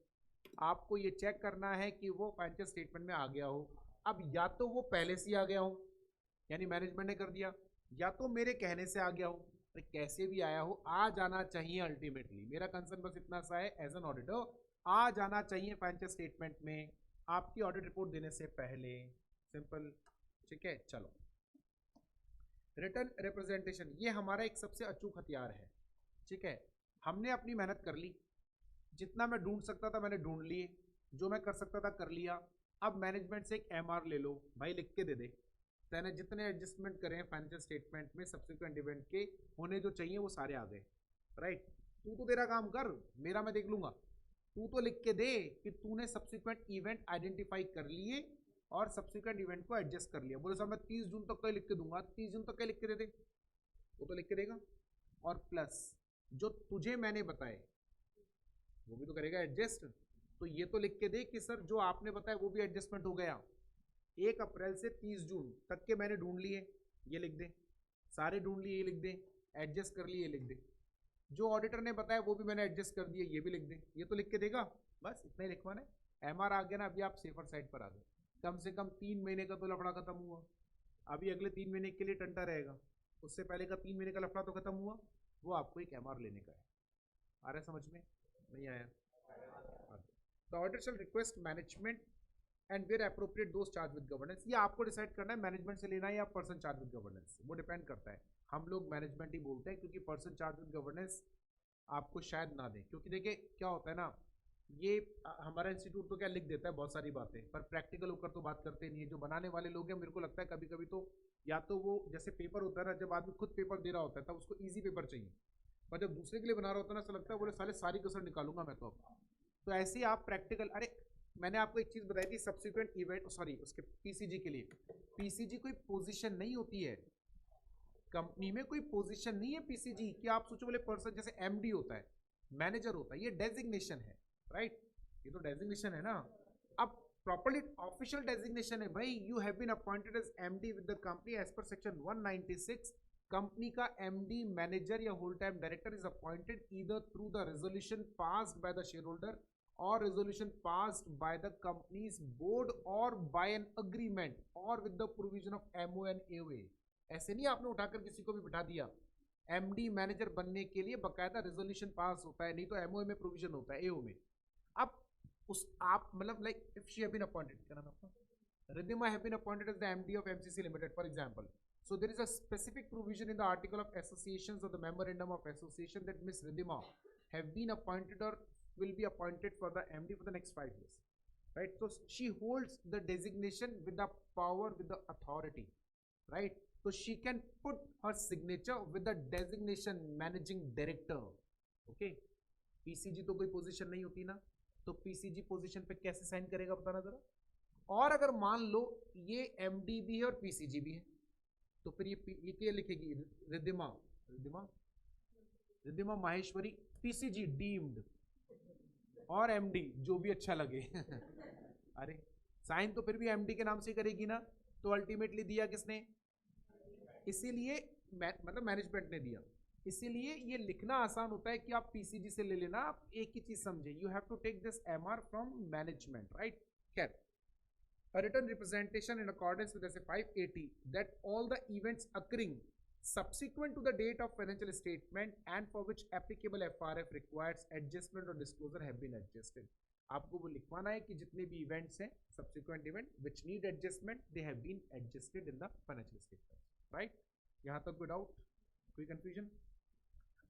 आपको ये check करना है कि वो financial statement में आ गया हो। अब या तो वो पहले से आ गया हो यानी मैनेजमेंट ने कर दिया, या तो मेरे कहने से आ गया हो। तो कैसे भी आया हो, आ जाना चाहिए। अल्टीमेटली मेरा कंसर्न बस इतना सा है, एज एन ऑडिटर आ जाना चाहिए फाइनेंशियल स्टेटमेंट में आपकी ऑडिट रिपोर्ट देने से पहले। सिंपल, ठीक है। चलो, रिटर्न रिप्रेजेंटेशन, ये हमारा एक सबसे अचूक हथियार है, ठीक है। हमने अपनी मेहनत कर ली, जितना मैं ढूंढ सकता था मैंने ढूंढ लिए, जो मैं कर सकता था कर लिया। अब मैनेजमेंट से एक MR ले लो, भाई लिख के दे दे मैंने जितने एडजस्टमेंट करे हैं फाइनेंशियल स्टेटमेंट में सब्सिक्वेंट इवेंट के होने जो चाहिए वो सारे आ गए, राइट। तू तो तेरा काम कर, मेरा मैं देख लूंगा। तू तो लिख के दे कि तूने सब्सिक्वेंट इवेंट आइडेंटिफाई कर लिए और सब्सिक्वेंट इवेंट को एडजस्ट कर लिया। बोले सर मैं 30 जून तक का लिख के दूंगा, 30 जून तक का लिख के दे दे, वो तो लिख के देगा। और प्लस जो तुझे मैंने बताए वो भी तो करेगा एडजस्ट। तो ये तो लिख के दे कि सर जो आपने बताया वो भी एडजस्टमेंट हो गया। 1 अप्रैल से 30 जून तक के मैंने ढूंढ लिए, ये लिख दे, सारे ढूंढ लिए ये लिख दे, एडजस्ट कर लिए ये लिख दे, जो ऑडिटर ने बताया वो भी मैंने एडजस्ट कर दिया ये भी लिख दे, ये तो लिख के देगा, बस इतना ही लिखवाना है। एमआर आ गया ना, अभी आप सेफर साइड पर आ गए, कम से कम 3 महीने का तो लफड़ा खत्म हुआ, अभी अगले 3 महीने के लिए टंटा रहेगा, उससे पहले का 3 महीने का लफड़ा तो खत्म हुआ, वो आपको एक एमआर लेने का है। आ रहा है समझ में? नहीं आया? The auditor shall request management and where appropriate those charge with governance, ये आपको डिसाइड करना है मैनेजमेंट से लेना है या पर्सन चार्ज विद गवर्नेंस, वो डिपेंड करता है। हम लोग मैनेजमेंट ही बोलते हैं क्योंकि पर्सन चार्ज विद गवर्नेंस आपको शायद ना दें, क्योंकि देखिए क्या होता है ना, ये हमारा इंस्टीट्यूट तो क्या लिख देता है बहुत सारी बातें, पर प्रैक्टिकल होकर तो बात करते नहीं है। जो बनाने वाले लोग हैं, मेरे को लगता है कभी कभी तो या तो वो जैसे पेपर होता है ना, जब आदमी खुद पेपर दे रहा होता है तब उसको ईजी पेपर चाहिए, पर जब दूसरे के लिए बना रहा होता है ना, ऐसा लगता है बोले साले सारी कसर निकालूंगा मैं तो ऐसे ही आप प्रैक्टिकल, अरे मैंने आपको एक चीज बताई थी सब्सिक्वेंट इवेंट, सॉरी उसके पीसीजी के लिए, पीसीजी कोई पोजीशन नहीं होती है कंपनी में, कोई पोजीशन नहीं है पीसीजी कि आप सोचो बोले पर्सन जैसे एमडी होता है, मैनेजर होता है, ये डेजिग्नेशन है, राइट, ये तो डेजिग्नेशन है ना। अब प्रॉपर्ली ऑफिशियल डेजिग्नेशन है भाई, you have been appointed as MD with the company as per section 196, company का एमडी मैनेजर या whole time director is appointed either through the resolution passed by the shareholder और resolution passed by the company's board और by an agreement और with the provision of MO and AOA. ऐसे नहीं आपने उठाकर किसी को भी बिठा दिया, एमडी मैनेजर बनने के लिए बकायदा रेजोल्यूशन पास होता है, नहीं तो एमओए में प्रोविजन होता है, एओ में। अब उस आप मतलब like if she have been appointed, क्या नाम है आपका, Ridhima have been appointed as the MD of MCC Limited, for example. So there is a specific provision in the article of associations of the memorandum of association that Miss Ridhima have been appointed or will be appointed for the MD for the next 5 years, right? So she holds the designation with the power, with the authority, right? So she can put her signature with the designation managing director, okay? PCG तो कोई position नहीं होती ना, तो PCG position पे कैसे sign करेगा बताना जरा। और अगर मान लो ये MD भी है और PCG भी है, तो फिर ये क्या लिखेगी, रिद्धिमा, रिद्धिमा, रिद्धिमा माहेश्वरी PCG डीम्ड और MD जो भी अच्छा लगे अरे साइन तो फिर भी MD के नाम से करेगी ना, तो अल्टीमेटली दिया किसने, इसीलिए मतलब मैनेजमेंट ने दिया, इसीलिए ये लिखना आसान होता है कि आप PCG से ले लेना। आप एक ही चीज समझे, you have to take this MR from management, right. खैर, a written representation in accordance with SA 580 that all the events occurring subsequent to the date of financial statement and for which applicable FRF requires adjustment or disclosure have been adjusted। आपको वो लिखवाना है कि जितने भी events हैं subsequent event which need adjustment they have been adjusted in the financial statement, right। यहाँ तक कोई डाउट, कोई कंफ्यूजन?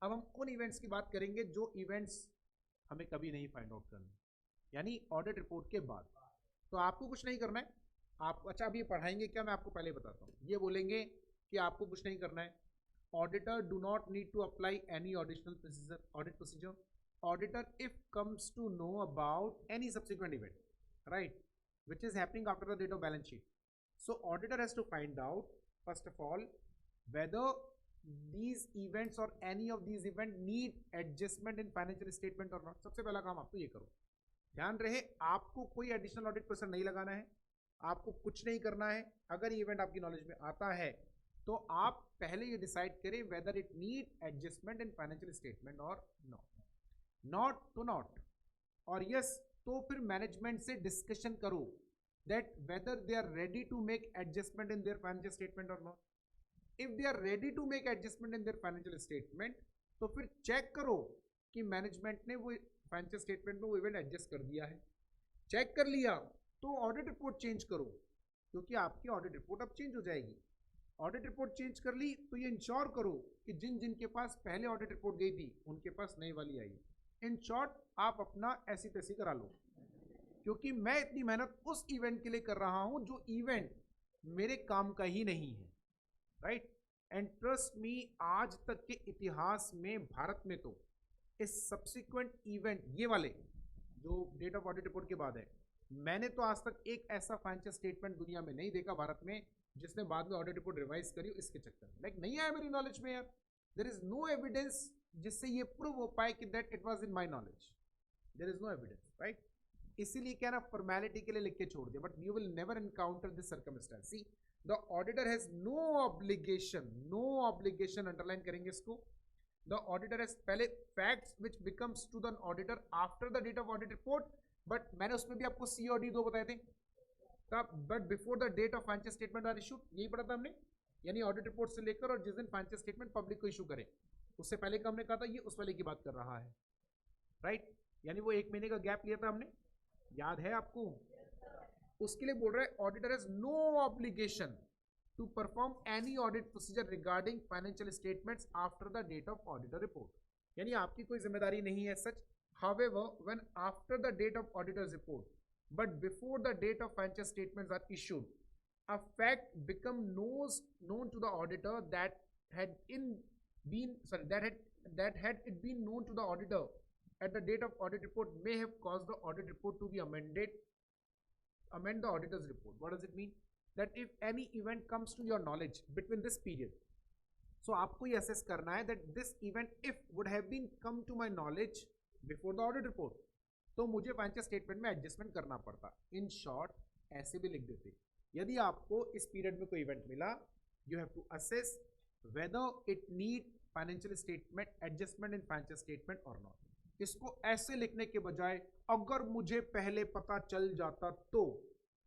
अब हम उन इवेंट्स की बात करेंगे जो इवेंट्स हमें कभी नहीं फाइंड आउट करने, यानी ऑडिट रिपोर्ट के बाद। तो आपको कुछ नहीं करना है, आप अच्छा अभी पढ़ाएंगे क्या, मैं आपको पहले बताता हूँ। ये बोलेंगे कि आपको कुछ नहीं करना है, auditor do not need to apply any additional procedure, audit procedure. Auditor if comes to know about any subsequent event, right, which is happening after the date of balance sheet, so auditor has to find out first of all whether these events or any of these event need adjustment in financial statement or not। सबसे पहला काम आपको ये करो, ध्यान रहे आपको कोई एडिशनल ऑडिट प्रेशर नहीं लगाना है, आपको कुछ नहीं करना है। अगर ये इवेंट आपकी नॉलेज में आता है तो आप पहले ये डिसाइड करें whether it need adjustment in financial statement और नॉट, नॉट तो नॉट, और यस तो फिर मैनेजमेंट से डिस्कशन करो that whether they are ready to make adjustment in their financial statement और not. If they are ready to make adjustment in their financial statement, तो फिर चेक करो कि मैनेजमेंट ने वो फाइनेंशियल स्टेटमेंट में वो इवेंट एडजस्ट कर दिया है। चेक कर लिया तो ऑडिट रिपोर्ट चेंज करो, क्योंकि आपकी ऑडिट रिपोर्ट अब चेंज हो जाएगी। ऑडिट रिपोर्ट चेंज कर ली तो ये इंश्योर करो कि जिन जिन के पास पहले ऑडिट रिपोर्ट गई थी उनके पास नई वाली आई। इन शॉर्ट आप अपना ऐसी तैसी करा लो, क्योंकि मैं इतनी मेहनत उस इवेंट के लिए कर रहा हूं जो इवेंट मेरे काम का ही नहीं है, राइट। एंड ट्रस्ट मी, आज तक के इतिहास में भारत में तो इस सब्सिक्वेंट इवेंट ये वाले जो डेट ऑफ ऑडिट रिपोर्ट के बाद है, मैंने तो आज तक एक ऐसा फाइनेंशियल स्टेटमेंट दुनिया में नहीं देखा भारत में जिसने बाद में ऑडिट रिपोर्ट रिवाइज करी इसके चक्कर में, लाइक नहीं आया मेरी नॉलेज में यार। देयर इज नो एविडेंस जिससे ये प्रूव हो पाए कि that it was in my knowledge, there is no evidence, right. इसीलिए क्या ना फॉर्मेलिटी के लिए लिख के छोड़ दिया, but you will never encounter this circumstance. See the auditor has no obligation underline करेंगे इसको। द ऑडिटर हैज पहले facts which becomes to the auditor after the date of audit report, but मैंने उसमें भी आपको सी और डी दो बताए थे तब, but before the date of financial statement are issued, यही पढ़ा था हमने, यानी ऑडिट रिपोर्ट से लेकर और जिस दिन फाइनेंशियल स्टेटमेंट पब्लिक को इशू करे उससे पहले का हमने कहा था, ये उस वाले की बात कर रहा है, राइट? यानी वो 1 महीने का गैप लिया था हमने, याद है आपको? उसके लिए बोल रहा है auditor has no obligation to perform any audit procedure regarding financial statements after the date of auditor report, यानी आपकी कोई जिम्मेदारी नहीं है सच। However, when after the date of auditor's report, but before the date of financial statements are issued, a fact become known to the auditor that had it been known to the auditor at the date of audit report may have caused the audit report to be amend the auditor's report. What does it mean? That if any event comes to your knowledge between this period, so आपको ये assess करना है that this event if would have been come to my knowledge before the audit report, तो मुझे financial statement में adjustment करना पड़ता। In short ऐसे भी लिख देते, यदि आपको इस पीरियड में कोई इवेंट मिला, you have to assess whether it need financial statement adjustment in financial statement और नॉट। इसको ऐसे लिखने के बजाय अगर मुझे पहले पता चल जाता तो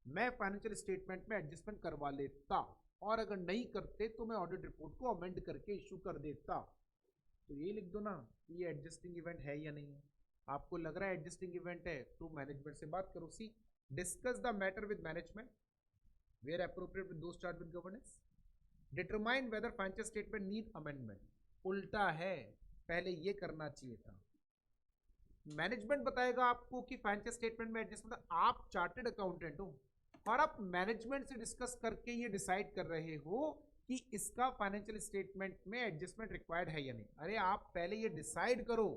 मैं फाइनेंशियल स्टेटमेंट में एडजस्टमेंट करवा लेता, और अगर नहीं करते तो मैं ऑडिट रिपोर्ट को अमेंड करके इशू कर देता। तो ये लिख दो ना कि ये एडजस्टिंग इवेंट है या नहीं है। आपको लग रहा है एडजस्टिंग इवेंट है तो मैनेजमेंट से बात करो। See discuss the matter with management where appropriate with those charge with governance, determine whether financial statement need amendment. उल्टा है, पहले ये करना चाहिए था। मैनेजमेंट बताएगा आपको कि फाइनेंशियल स्टेटमेंट में एडजस्टमेंट, आप चार्टेड अकाउंटेंट हो और आप मैनेजमेंट से डिस्कस करके ये डिसाइड कर रहे हो कि इसका फाइनेंशियल स्टेटमेंट में एडजस्टमेंट रिक्वायर्ड है या नहीं। अरे आप पहले ये डिसाइड करो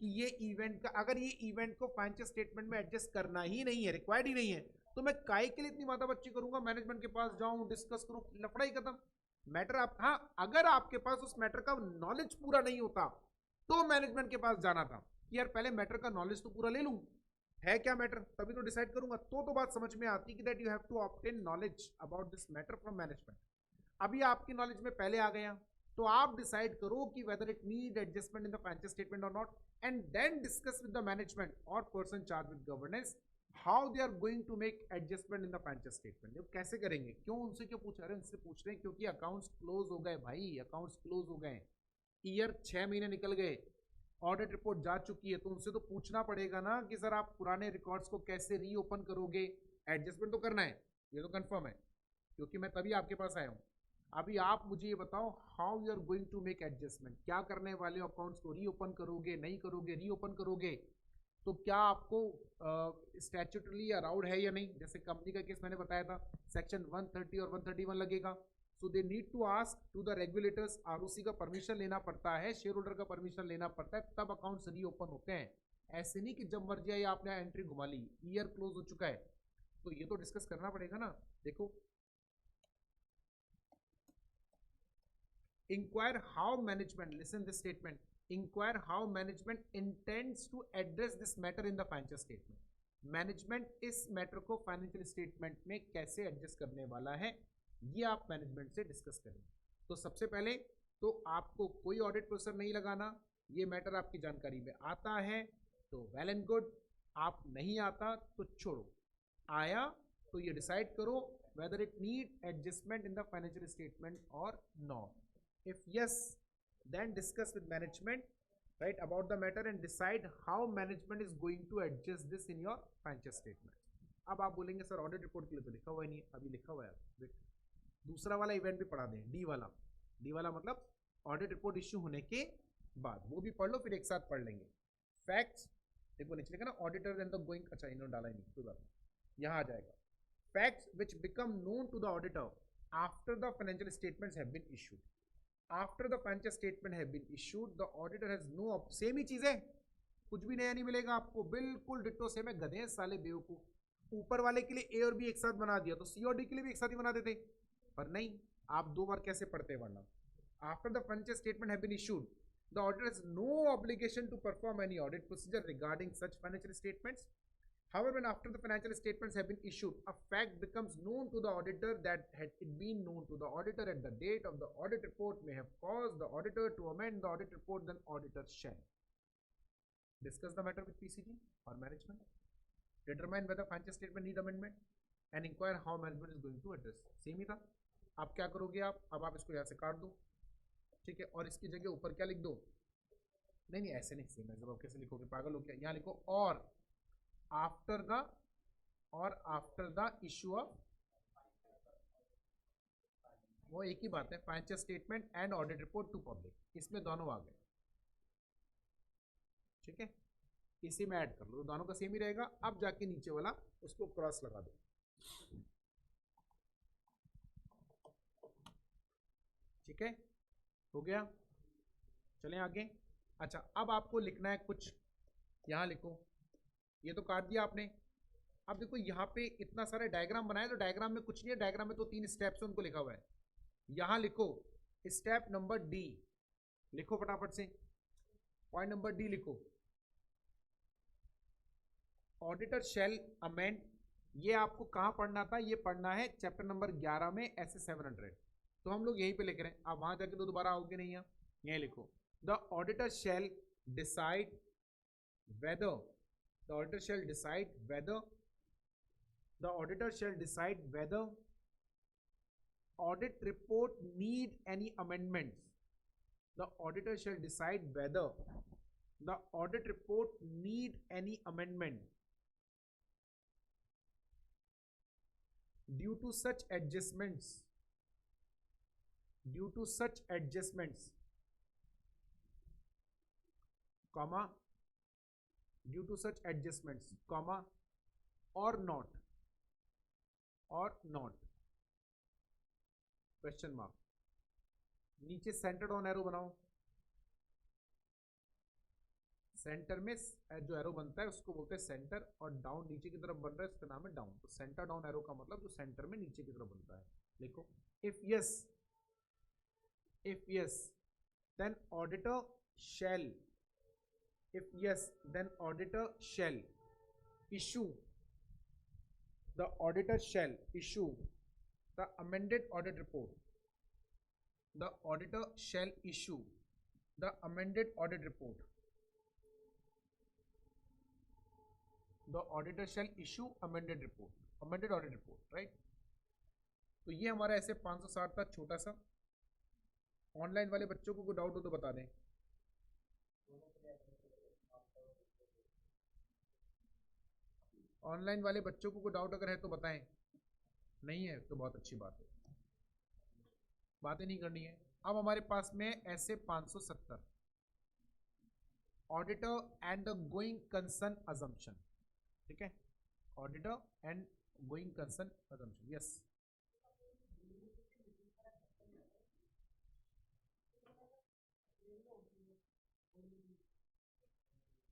कि ये इवेंट का, अगर ये इवेंट को फाइनेंशियल स्टेटमेंट में एडजस्ट करना ही नहीं है, रिक्वायर्ड ही नहीं है, तो मैं काहे के लिए इतनी माथा बच्ची करूंगा, मैनेजमेंट के पास जाऊं, डिस्कस करूं, लफड़ा ही खत्म। मैटर आप, हाँ अगर आपके पास उस मैटर का नॉलेज पूरा नहीं होता तो मैनेजमेंट के पास जाना था कि यार पहले मैटर का नॉलेज तो पूरा ले लूं, है क्या मैटर, तभी तो डिसाइड करूंगा। तो बात समझ में आती कि that you have to obtain knowledge about this matter from management. अभी आपकी नॉलेज में पहले आ गया तो आप डिसाइड करो कि whether it need adjustment in the financial statement और not, and then discuss with the management और person charge with governance how they are going to make adjustment in the financial statement. वो कैसे करेंगे, क्यों, उनसे क्यों पूछ रहे हैं? उनसे पूछ रहे हैं क्योंकि अकाउंट्स क्लोज हो गए भाई, अकाउंट्स क्लोज हो गए, ईयर 6 महीने निकल गए, ऑडिट रिपोर्ट जा चुकी है, तो उनसे तो पूछना पड़ेगा ना कि सर आप पुराने रिकॉर्ड्स को कैसे रीओपन करोगे, एडजस्टमेंट तो करना है, ये तो कंफर्म है क्योंकि मैं तभी आपके पास आया हूँ। अभी आप मुझे ये बताओ how you are going to make adjustment, क्या करने वाले अकाउंट्स को रीओपन करोगे, नहीं करोगे, रीओपन करोगे तो क्या आपको स्टैट्यूटरी अलाउड है या नहीं। जैसे कंपनी का केस मैंने बताया था, सेक्शन 130 और 131 लगेगा, so they need to ask to the regulators, ROC का परमिशन लेना पड़ता है, शेयर होल्डर का परमिशन लेना पड़ता है, तब अकाउंट्स रीओपन होते हैं। ऐसे नहीं कि जब मर्जी आई आपने एंट्री घुमा ली, ईयर क्लोज हो चुका है, तो ये तो डिस्कस करना पड़ेगा ना। देखो, inquire how management, listen this statement, inquire how management intends to address this matter in the financial statement. Management इस मैटर को फाइनेंशियल स्टेटमेंट में कैसे एडजस्ट करने वाला है, ये आप मैनेजमेंट से डिस्कस करें। तो सबसे पहले तो आपको कोई ऑडिट प्रोसीजर नहीं लगाना, ये मैटर आपकी जानकारी में आता है तो वेल एंड गुड, आप नहीं आता तो छोड़ो, आया तो ये डिसाइड करो weather it need adjustment in the financial statement और not. If yes, then discuss with management, right, about the matter and decide how management is going to adjust this in your financial statement. अब आप बोलेंगे sir audit report के लिए तो लिखा हुआ ही नहीं है, अभी लिखा हुआ है। दूसरा वाला इवेंट भी पढ़ा दें, डी वाला मतलब ऑडिट रिपोर्ट इश्यू होने के बाद, वो भी पढ़ लो, फिर एक साथ पढ़ लेंगे। फैक्ट्स देखो नीचे लिखा ना, ऑडिटर एंड द गोइंग, अच्छा इन्होंने डाला ही नहीं, कोई बात नहीं, यहाँ आ जाएगा। Facts which become known to the auditor after the financial statements have been issued, after the financial statement have been issued the auditor has no, same ही चीज है, कुछ भी नया नहीं मिलेगा आपको, बिल्कुल डिट्टो सेम है। गधे साले बेवकूफ, ऊपर वाले के लिए ए और बी एक साथ बना दिया तो सी और डी के लिए भी एक साथ ही बना देते, पर नहीं, आप दो बार कैसे पढ़ते, वरना after the financial statement have been issued the auditor has no obligation to perform any audit procedure regarding such financial statements. However, when after the financial statements have been issued, a fact becomes known to the auditor that had it been known to the auditor at the date of the audit report may have caused the auditor to amend the audit report, then auditor shall discuss the matter with PCG or management, determine whether financial statement need amendment, and inquire how management is going to address. Same ही था. आप क्या करोगे, आप अब आप इसको यहाँ से काट दो, ठीक है, और इसकी जगह ऊपर क्या लिख दो, नहीं ऐसे नहीं, सेम है. जब आप कैसे लिखोगे, पागल हो क्या, यहाँ लिखो और आफ्टर द इशू ऑफ, वो एक ही बात है, financial statement and audit report to public, इसमें दोनों आ गए, ठीक है, इसी में ऐड कर लो तो दोनों का सेम ही रहेगा. अब जाके नीचे वाला उसको क्रॉस लगा दो, ठीक है, हो गया. चलें आगे. अच्छा, अब आपको लिखना है कुछ, यहां लिखो, ये तो काट दिया आपने. अब देखो यहाँ पे इतना सारा डायग्राम बनाया, तो डायग्राम में कुछ नहीं है, डायग्राम में तो 3 स्टेप्स है, उनको लिखा हुआ है. यहां लिखो स्टेप नंबर डी, लिखो फटाफट से, पॉइंट नंबर डी लिखो, ऑडिटर शेल अमेंड. ये आपको कहां पढ़ना था, ये पढ़ना है चैप्टर नंबर 11 में SS 700, तो हम लोग यहीं पे लिख रहे हैं. आप वहां जाके तो दोबारा आओगे नहीं, यहीं लिखो, the auditor shall decide whether, the auditor shall decide whether audit report need any amendments. The auditor shall decide whether the audit report need any amendment. Due to such adjustments, comma, due to such adjustments, comma, or not, question mark. नीचे centre on arrow बनाओ, centre में जो arrow बनता है उसको बोलते हैं centre, और डाउन नीचे की तरफ बन रहा है उसका नाम है डाउन. तो सेंटर डाउन एरो का मतलब जो सेंटर में नीचे की तरफ बनता है. लिखो if yes then auditor shall, if yes then auditor shall issue, the auditor shall issue the amended audit report, the auditor shall issue the amended audit report, the auditor shall issue amended report, amended audit report, right. तो ये हमारा ऐसे 560 था छोटा सा. Online वाले बच्चों को कोई डाउट हो तो बता दें. ऑनलाइन वाले बच्चों को कोई डाउट अगर है तो बताएं, नहीं है तो बहुत अच्छी बात है, बातें नहीं करनी है. अब हमारे पास में ऐसे 570 auditor and the going concern assumption, ठीक है, auditor and going concern assumption. Yes,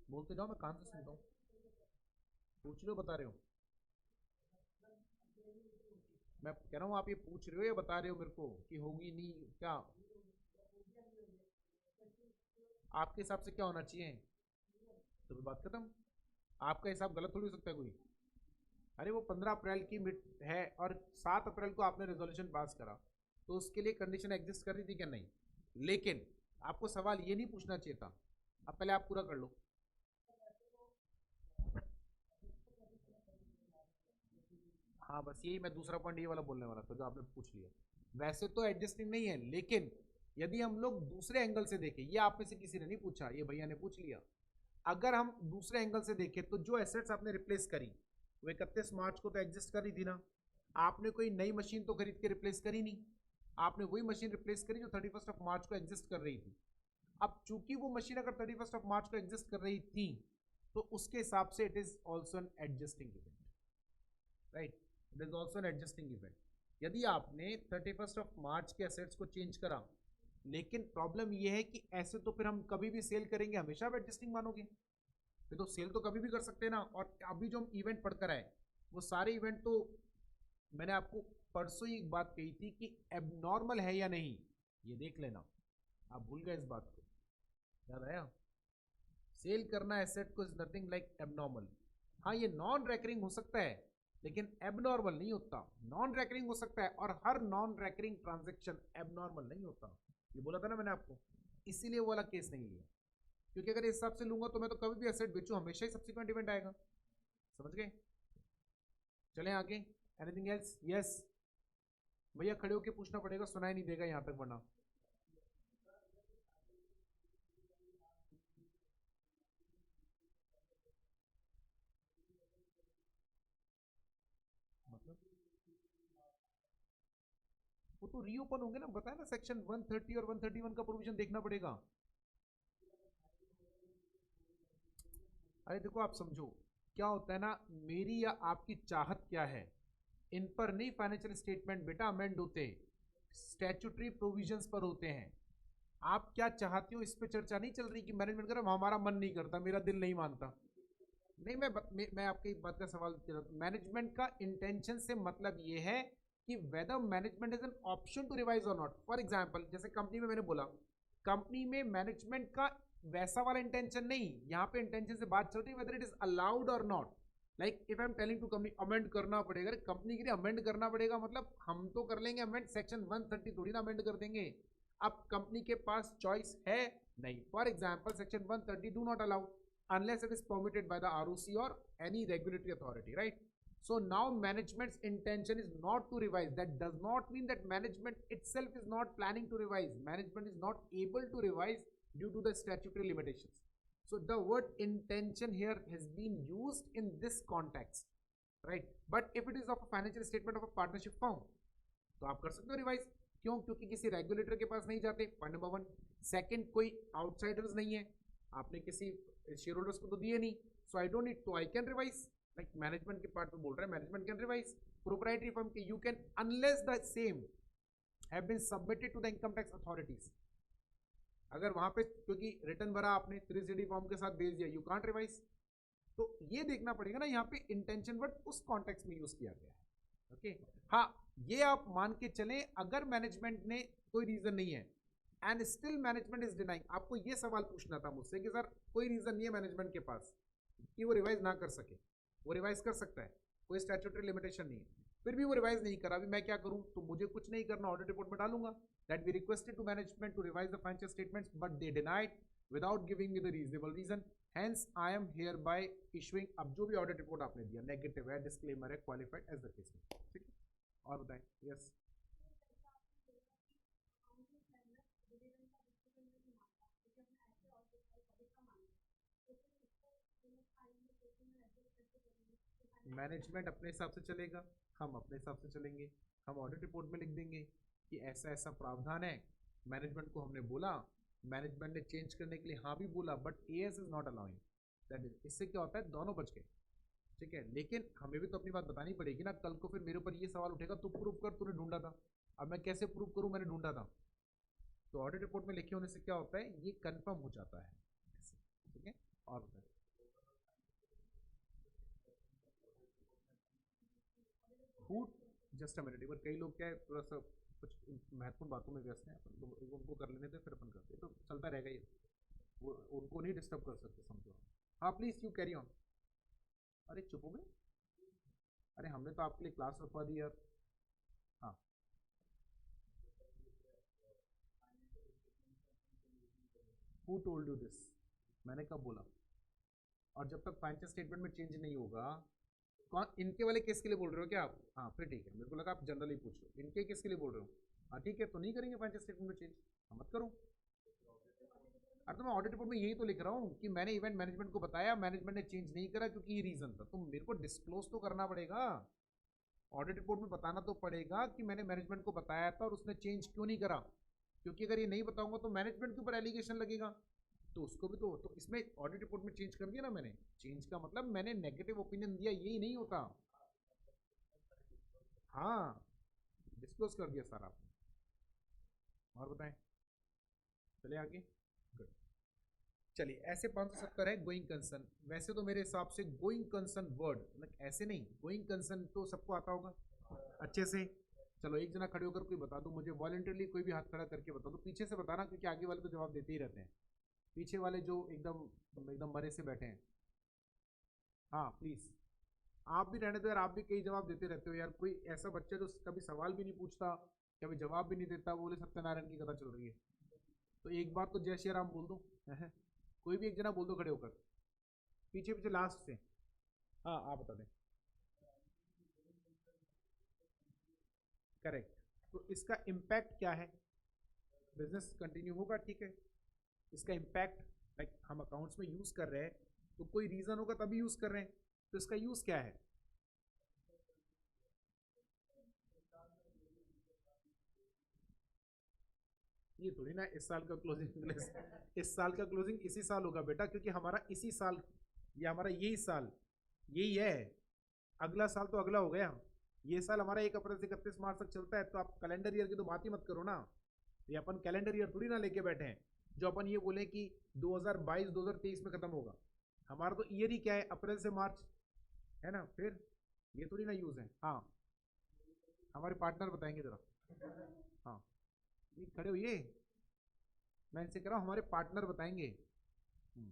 बोलते जाओ, मैं कान से सुनता हूँ. पूछ रहे हो, बता रहे हो, मैं कह रहा हूँ आप ये पूछ रहे हो या बता रहे हो मेरे को कि होगी नहीं क्या, आपके हिसाब से क्या होना चाहिए, तो बात खत्म. आपका हिसाब गलत थोड़ी हो सकता है कोई. अरे वो 15 अप्रैल की मिड है और 7 अप्रैल को आपने रेजोल्यूशन पास करा, तो उसके लिए कंडीशन एग्जिस्ट कर रही थी क्या, नहीं. लेकिन आपको सवाल ये नहीं पूछना चाहिए था. अब पहले आप पूरा कर लो. हाँ बस यही मैं दूसरा पॉइंट ये वाला बोलने वाला था जो आपने पूछ लिया. वैसे तो एडजस्टिंग नहीं है, लेकिन यदि हम लोग दूसरे एंगल से देखें, ये आप में से किसी ने नहीं पूछा, ये भैया ने पूछ लिया. अगर हम दूसरे एंगल से देखें तो जो एसेट्स आपने रिप्लेस करी वो 31 मार्च को तो एग्जिस्ट कर रही थी ना. आपने कोई नई मशीन तो खरीद के रिप्लेस करी नहीं, आपने वही मशीन रिप्लेस करी जो 31 मार्च को एग्जिस्ट कर रही थी. अब चूंकि वो मशीन अगर 31 मार्च को एग्जिस्ट कर रही थी तो उसके हिसाब से it is also an adjusting event, right. It is also an adjusting event. यदि आपने 31 मार्च के एसेट्स को चेंज करा, लेकिन प्रॉब्लम ये है कि ऐसे तो फिर हम कभी भी सेल करेंगे, हमेशा आप एडजस्टिंग मानोगे, फिर तो सेल तो कभी भी कर सकते हैं ना. और अभी जो हम इवेंट पढ़कर आए वो सारे इवेंट तो मैंने आपको परसों ही एक बात कही थी कि एबनॉर्मल है या नहीं, ये देख लेना. आप भूल गए इस बात को, याद आया. सेल करना एसेट को इज नथिंग लाइक एबनॉर्मल. हाँ ये नॉन रेकरिंग हो सकता है लेकिन एबनॉर्मल नहीं होता। नॉन रेकरिंग हो सकता है और हर नॉन रेकरिंग ट्रांजेक्शन एबनॉर्मल नहीं होता। ये बोला था ना मैंने आपको, इसीलिए वो वाला केस नहीं लिया, क्योंकि अगर इस हिसाब से लूंगा तो मैं तो कभी भी एसेट बेचूं हमेशा ही सब्सिक्वेंट इवेंट आएगा। समझ गए? चलें आगे। Anything else? यस भैया खड़े होके पूछना पड़ेगा, सुनाई नहीं देगा यहां तक वरना। मतलब वो तो रीओपन होंगे ना, बताया ना सेक्शन 130 और 131 का प्रोविजन देखना पड़ेगा। अरे देखो आप समझो क्या होता है ना, मेरी या आपकी चाहत क्या है, इन पर नहीं फाइनेंशियल स्टेटमेंट बेटा अमेंड होते, स्टैट्यूटरी प्रोविजंस पर होते हैं। आप क्या चाहते हो इस पे चर्चा नहीं चल रही कि मैनेजमेंट कर हमारा मन नहीं करता, मेरा दिल नहीं मानता। नहीं मैं आपकी बात का सवाल कर रहा हूं। मैनेजमेंट का इंटेंशन से मतलब ये है कि whether management is an option to revise और नॉट। फॉर एग्जांपल जैसे कंपनी में मैंने बोला, कंपनी में मैनेजमेंट का वैसा वाला इंटेंशन नहीं, यहाँ पे इंटेंशन से बात चल रही है वेदर इट इज अलाउड और not. Like if I am telling to company amend करना पड़ेगा, कंपनी के लिए अमेंड करना पड़ेगा मतलब हम तो कर लेंगे अमेंड, सेक्शन 130 थोड़ी ना अमेंड कर देंगे। अब कंपनी के पास चॉइस है नहीं। For example section 130 do not allow unless it is permitted by the ROC or any regulatory authority, right? So now management's intention is not to revise. That does not mean that management itself is not planning to revise. Management is not able to revise due to the statutory limitations. So the word intention here has been used in this context, right? But if it is of a financial statement of a partnership firm, तो आप कर सकते हो revise. क्यों? क्योंकि किसी regulator के पास नहीं जाते, पॉइंट नंबर वन। सेकंड, कोई आउटसाइडर्स नहीं है, आपने किसी शेयर होल्डर्स को तो दिए नहीं, सो आई डोंट नीड, तो I can revise. Like management के पार्ट में बोल रहे हैं, management can revise. Proprietary firm के you can unless the same have been submitted to the income tax authorities. अगर वहां पे क्योंकि रिटर्न भरा आपने 3CD फॉर्म के साथ भेज दिया, यू कांट रिवाइज। तो ये देखना पड़ेगा ना, यहाँ पे इंटेंशन वर्ड उस कॉन्टेक्स्ट में यूज किया गया है। ओके हाँ, ये आप मान के चलें अगर मैनेजमेंट ने कोई रीजन नहीं है and still management is denying, आपको ये सवाल पूछना था मुझसे कि सर कोई रीजन नहीं है मैनेजमेंट के पास कि वो रिवाइज ना कर सके। वो रिवाइज कर सकता है, कोई स्टैट्यूटरी लिमिटेशन नहीं है, फिर भी वो रिवाइज नहीं करा, अभी मैं क्या करूं? तो मुझे कुछ नहीं करना, ऑडिट रिपोर्ट में डालूंगा that we requested to management to revise the financial statements but they denied without giving me the reasonable reason, hence I am hereby issuing. अब जो भी ऑडिट रिपोर्ट आपने दिया नेगेटिव है, डिस्क्लेमर है, qualified as the case में। ठीक है, और बताएं। यस मैनेजमेंट अपने हिसाब से चलेगा, हम अपने हिसाब से चलेंगे। हम ऑडिट रिपोर्ट में लिख देंगे कि ऐसा ऐसा प्रावधान है, मैनेजमेंट को हमने बोला, मैनेजमेंट ने चेंज करने के लिए हाँ भी बोला but as is not allowing. That is, इससे क्या होता है दोनों बच गए। ठीक है, लेकिन हमें भी तो अपनी बात बतानी पड़ेगी ना, कल को फिर मेरे ऊपर ये सवाल उठेगा तू प्रूव कर, तूने ढूंढा था। अब मैं कैसे प्रूव करूं मैंने ढूंढा था? तो ऑडिट रिपोर्ट में लिखे होने से क्या होता है, ये कंफर्म हो जाता है। ठीक है, और बताइए। फूड जस्ट अ मिनट, एक बार कई लोग क्या है थोड़ा सा कुछ महत्वपूर्ण बातों में व्यस्त हैं, अपन तो उनको कर लेने थे फिर अपन करते तो चलता रहेगा ये, वो उनको नहीं डिस्टर्ब कर सकते समझो। हाँ प्लीज यू कैरी ऑन। अरे चुप हो गए, अरे हमने तो आपके लिए क्लास रखवा दी यार। हाँ हु टोल्ड यू दिस, मैंने कब बोला? और जब तक फाइनेंशियल स्टेटमेंट में चेंज नहीं होगा, कौन इनके वाले केस के लिए बोल रहे हो क्या आप? हाँ फिर ठीक है, मेरे को लगा आप जनरली पूछ रहे हो, इनके केस के लिए बोल रहे हो। हाँ ठीक है, तो नहीं करेंगे फाइनेंशियल स्टेटमेंट में चेंज, मत करो। अरे तो मैं ऑडिट रिपोर्ट में यही तो लिख रहा हूँ कि मैंने इवेंट मैनेजमेंट को बताया, मैनेजमेंट ने चेंज नहीं करा क्योंकि ये रीजन था, तो मेरे को डिस्क्लोज तो करना पड़ेगा। ऑडिट रिपोर्ट में बताना तो पड़ेगा कि मैंने मैनेजमेंट को बताया था और उसने चेंज क्यों नहीं करा, क्योंकि अगर ये नहीं बताऊंगा तो मैनेजमेंट के ऊपर एलिगेशन लगेगा। तो उसको भी तो इसमें ऑडिट रिपोर्ट में चेंज कर दिया ना मैंने, चेंज का मतलब मैंने नेगेटिव ओपिनियन दिया, यही नहीं होता। हाँ डिस्क्लोज कर दिया सारा आपने। और बताएं, चले आगे। गुड, चलिए ऐसे 570 है गोइंग कंसर्न। वैसे तो मेरे हिसाब से गोइंग कंसर्न वर्ड मतलब ऐसे नहीं, गोइंग कंसर्न तो सबको आता होगा अच्छे से। चलो एक जना खड़े होकर कोई बता दो मुझे, वॉलंटरली कोई भी हाथ खड़ा करके बता दो, पीछे से बताना क्योंकि आगे वाले तो जवाब देते ही रहते हैं, पीछे वाले जो एकदम एकदम मरे से बैठे हैं। हाँ प्लीज, आप भी रहने दो यार, आप भी कई जवाब देते रहते हो यार। कोई ऐसा बच्चा जो कभी सवाल भी नहीं पूछता, कभी जवाब भी नहीं देता, वो बोले सत्यनारायण की कथा चल रही है। तो एक बार तो जय श्री राम बोल दो। कोई भी एक जना बोल दो खड़े होकर, पीछे पीछे लास्ट से। हाँ आप बता दें। करेक्ट। तो इसका इम्पैक्ट क्या है? बिजनेस कंटिन्यू होगा, ठीक है। इसका इम्पैक्ट, लाइक हम अकाउंट्स में यूज कर रहे हैं, तो कोई रीजन होगा तभी यूज कर रहे हैं, तो इसका यूज क्या है? ये थोड़ी ना इस साल का क्लोजिंग, इस साल का क्लोजिंग इसी साल होगा बेटा, क्योंकि हमारा इसी साल, ये हमारा यही साल, यही है। अगला साल तो अगला हो गया, ये साल हमारा 1 अप्रैल से 31 मार्च तक चलता है, तो आप कैलेंडर ईयर की तो बात ही मत करो ना। ये अपन कैलेंडर ईयर थोड़ी ना लेके बैठे हैं जो अपन ये बोले कि 2022 2023 में खत्म होगा। हमारा तो ईयर ही क्या है, अप्रैल से मार्च, है ना। फिर ये थोड़ी ना यूज है। हाँ, हमारे पार्टनर बताएंगे जरा। हाँ, ये खड़े हुए, मैं इनसे कह रहा हूँ हमारे पार्टनर बताएंगे। हम्म।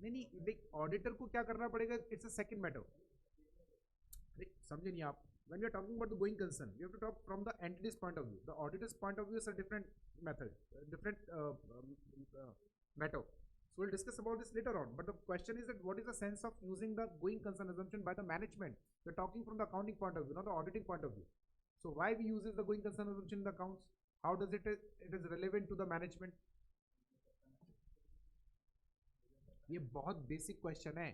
नहीं नहीं, देख ऑडिटर को क्या करना पड़ेगा, इट्स अ सेकंड मैटर। अरे समझे नहीं आप? when we are talking about the going concern, we have to talk from the entity's point of view. The auditor's point of view is a different method, different matter. So we'll discuss about this later on, but the question is that what is the sense of using the going concern assumption by the management? We're talking from the accounting point of view, not the auditing point of view. So why we uses the going concern assumption in the accounts? How does it is relevant to the management? ये बहुत basic question है।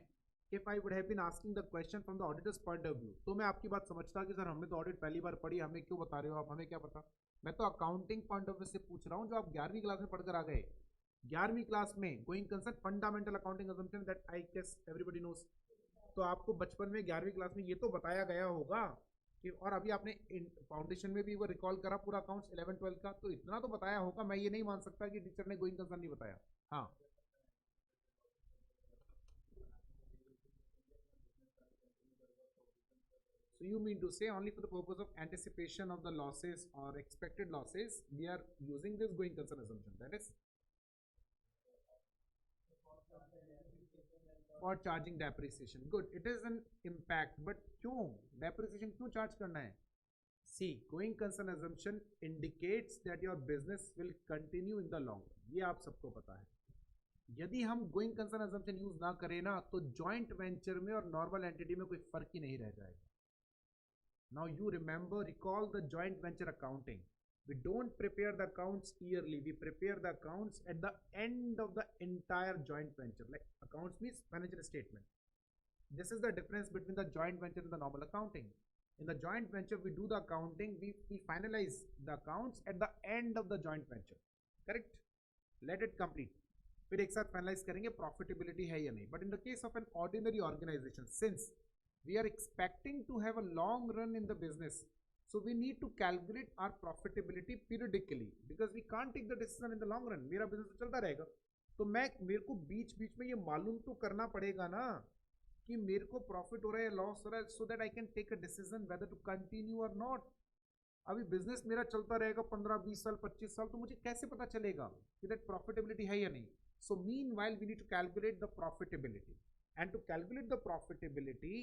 If I would have been asking the question from the auditor's point of view, तो मैं आपकी बात समझता कि sir हमने तो ऑडिट पहली बार पढ़ी, हमें क्यों बता रहे हो आप, हमें क्या पता। मैं तो अकाउंटिंग पॉइंट ऑफ व्यू से पूछ रहा हूँ, जो आप 11वीं क्लास में पढ़कर आ गए। 11वीं क्लास में going concern fundamental accounting assumption that I guess everybody knows. तो आपको बचपन में 11वीं क्लास में ये तो बताया गया होगा कि, और अभी आपने फाउंडेशन में भी वो रिकॉल करा पूरा अकाउंट्स 11 12 का, तो इतना तो बताया होगा। मैं ये नहीं मान सकता कि टीचर ने गोइंग कंसर्न नहीं बताया। हाँ। So you mean to say only for the purpose of anticipation of the losses or expected losses, we are using this going concern assumption. That is for charging depreciation. Good. It is an impact, but क्यों depreciation क्यों charge करना है? See, going concern assumption indicates that your business will continue in the long run. ये आप सबको पता है। यदि हम गोइंग कंसर्न assumption यूज ना करें ना, तो जॉइंट वेंचर में और नॉर्मल एंटिटी में कोई फर्क ही नहीं रह जाएगा। Now you remember, recall the joint venture accounting. We don't prepare the accounts yearly. We prepare the accounts at the end of the entire joint venture. Like accounts means financial statement. This is the difference between the joint venture and the normal accounting. In the joint venture, we do the accounting, we finalize the accounts at the end of the joint venture. Correct? Let it complete. फिर एक साथ finalise करेंगे profitability है या नहीं। But in the case of an ordinary organisation, since we are expecting to have a long run in the business, so we need to calculate our profitability periodically, because we can't take the decision in the long run. मेरा business तो चलता रहेगा, तो मेरे को बीच बीच में ये मालूम तो करना पड़ेगा ना कि मेरे को प्रॉफिट हो रहा है, लॉस हो रहा है, so that I can take a decision whether to continue और नॉट। अभी बिजनेस मेरा चलता रहेगा 15 20 साल 25 साल, तो मुझे कैसे पता चलेगा कि दैट प्रॉफिटेबिलिटी है या नहीं। So meanwhile we need to calculate the profitability, and to calculate the profitability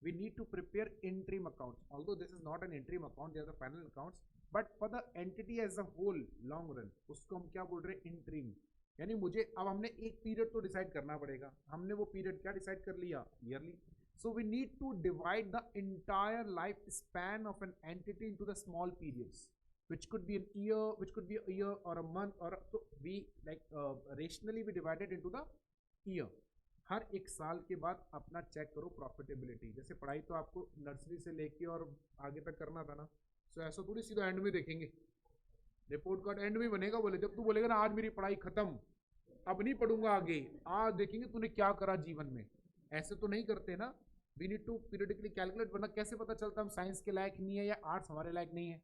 we need to prepare interim accounts. Although this is not an interim account, they are the final accounts, but for the entity as a whole long run, उसको हम क्या बोल रहे हैं, interim। यानी मुझे अब हमने एक पीरियड तो डिसाइड करना पड़ेगा। हमने वो पीरियड क्या डिसाइड कर लिया, yearly. So we need to divide the entire life span of an entity into the small periods, which could be an year, which could be a year or a month, or so we like rationally we divide it into the year। हर एक साल के बाद अपना check करो profitability. जैसे पढ़ाई तो आपको नर्सरी से लेके और आगे तक करना था ना, सो ऐसा थोड़ी सीधा एंड में देखेंगे। रिपोर्ट कार्ड एंड में बनेगा, बोले जब तू बोलेगा ना आज मेरी पढ़ाई खत्म, अब नहीं पढ़ूंगा आगे, आज देखेंगे तूने क्या करा जीवन में। ऐसे तो नहीं करते ना। We need to periodically calculate, वरना कैसे पता चलता हम साइंस के लायक नहीं है या आर्ट्स हमारे लायक नहीं है।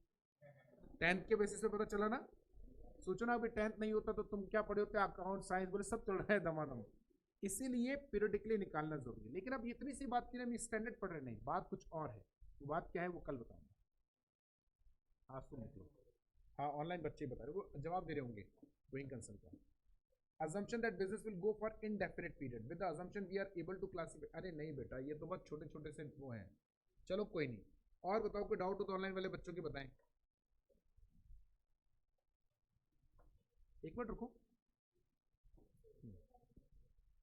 10th के बेसिस पे पता चला ना। सोचो ना, अभी 10th नहीं होता तो तुम क्या पढ़े होते, अकाउंट साइंस बोले सब चल रहा है दमादम। इसीलिए पीरियडिकली निकालना जरूरी है। लेकिन अब इतनी सी बात की हम स्टैंडर्ड पढ़ रहे नहीं, बात कुछ और है। वो बात क्या है वो कल बताऊंगा। आज तो निकलो। हाँ ऑनलाइन बच्चे बता रहे, वो जवाब दे रहे होंगे गोइंग कंसर्न का। assumption that business will go for indefinite period with the assumption we are able to classify। अरे नहीं बेटा, ये तो बहुत छोटे छोटे से वो हैं। चलो कोई नहीं, और बताओ कोई डाउट हो तो ऑनलाइन वाले बच्चों के बताएं। एक मिनट रुको,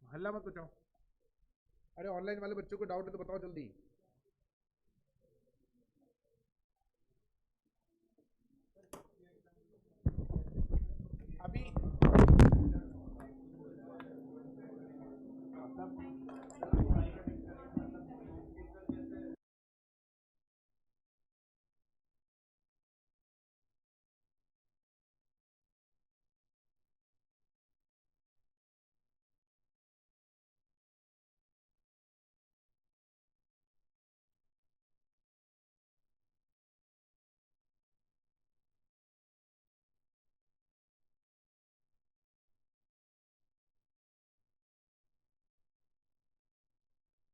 हल्ला मत बचाओ। अरे ऑनलाइन वाले बच्चों को डाउट है तो बताओ जल्दी। अभी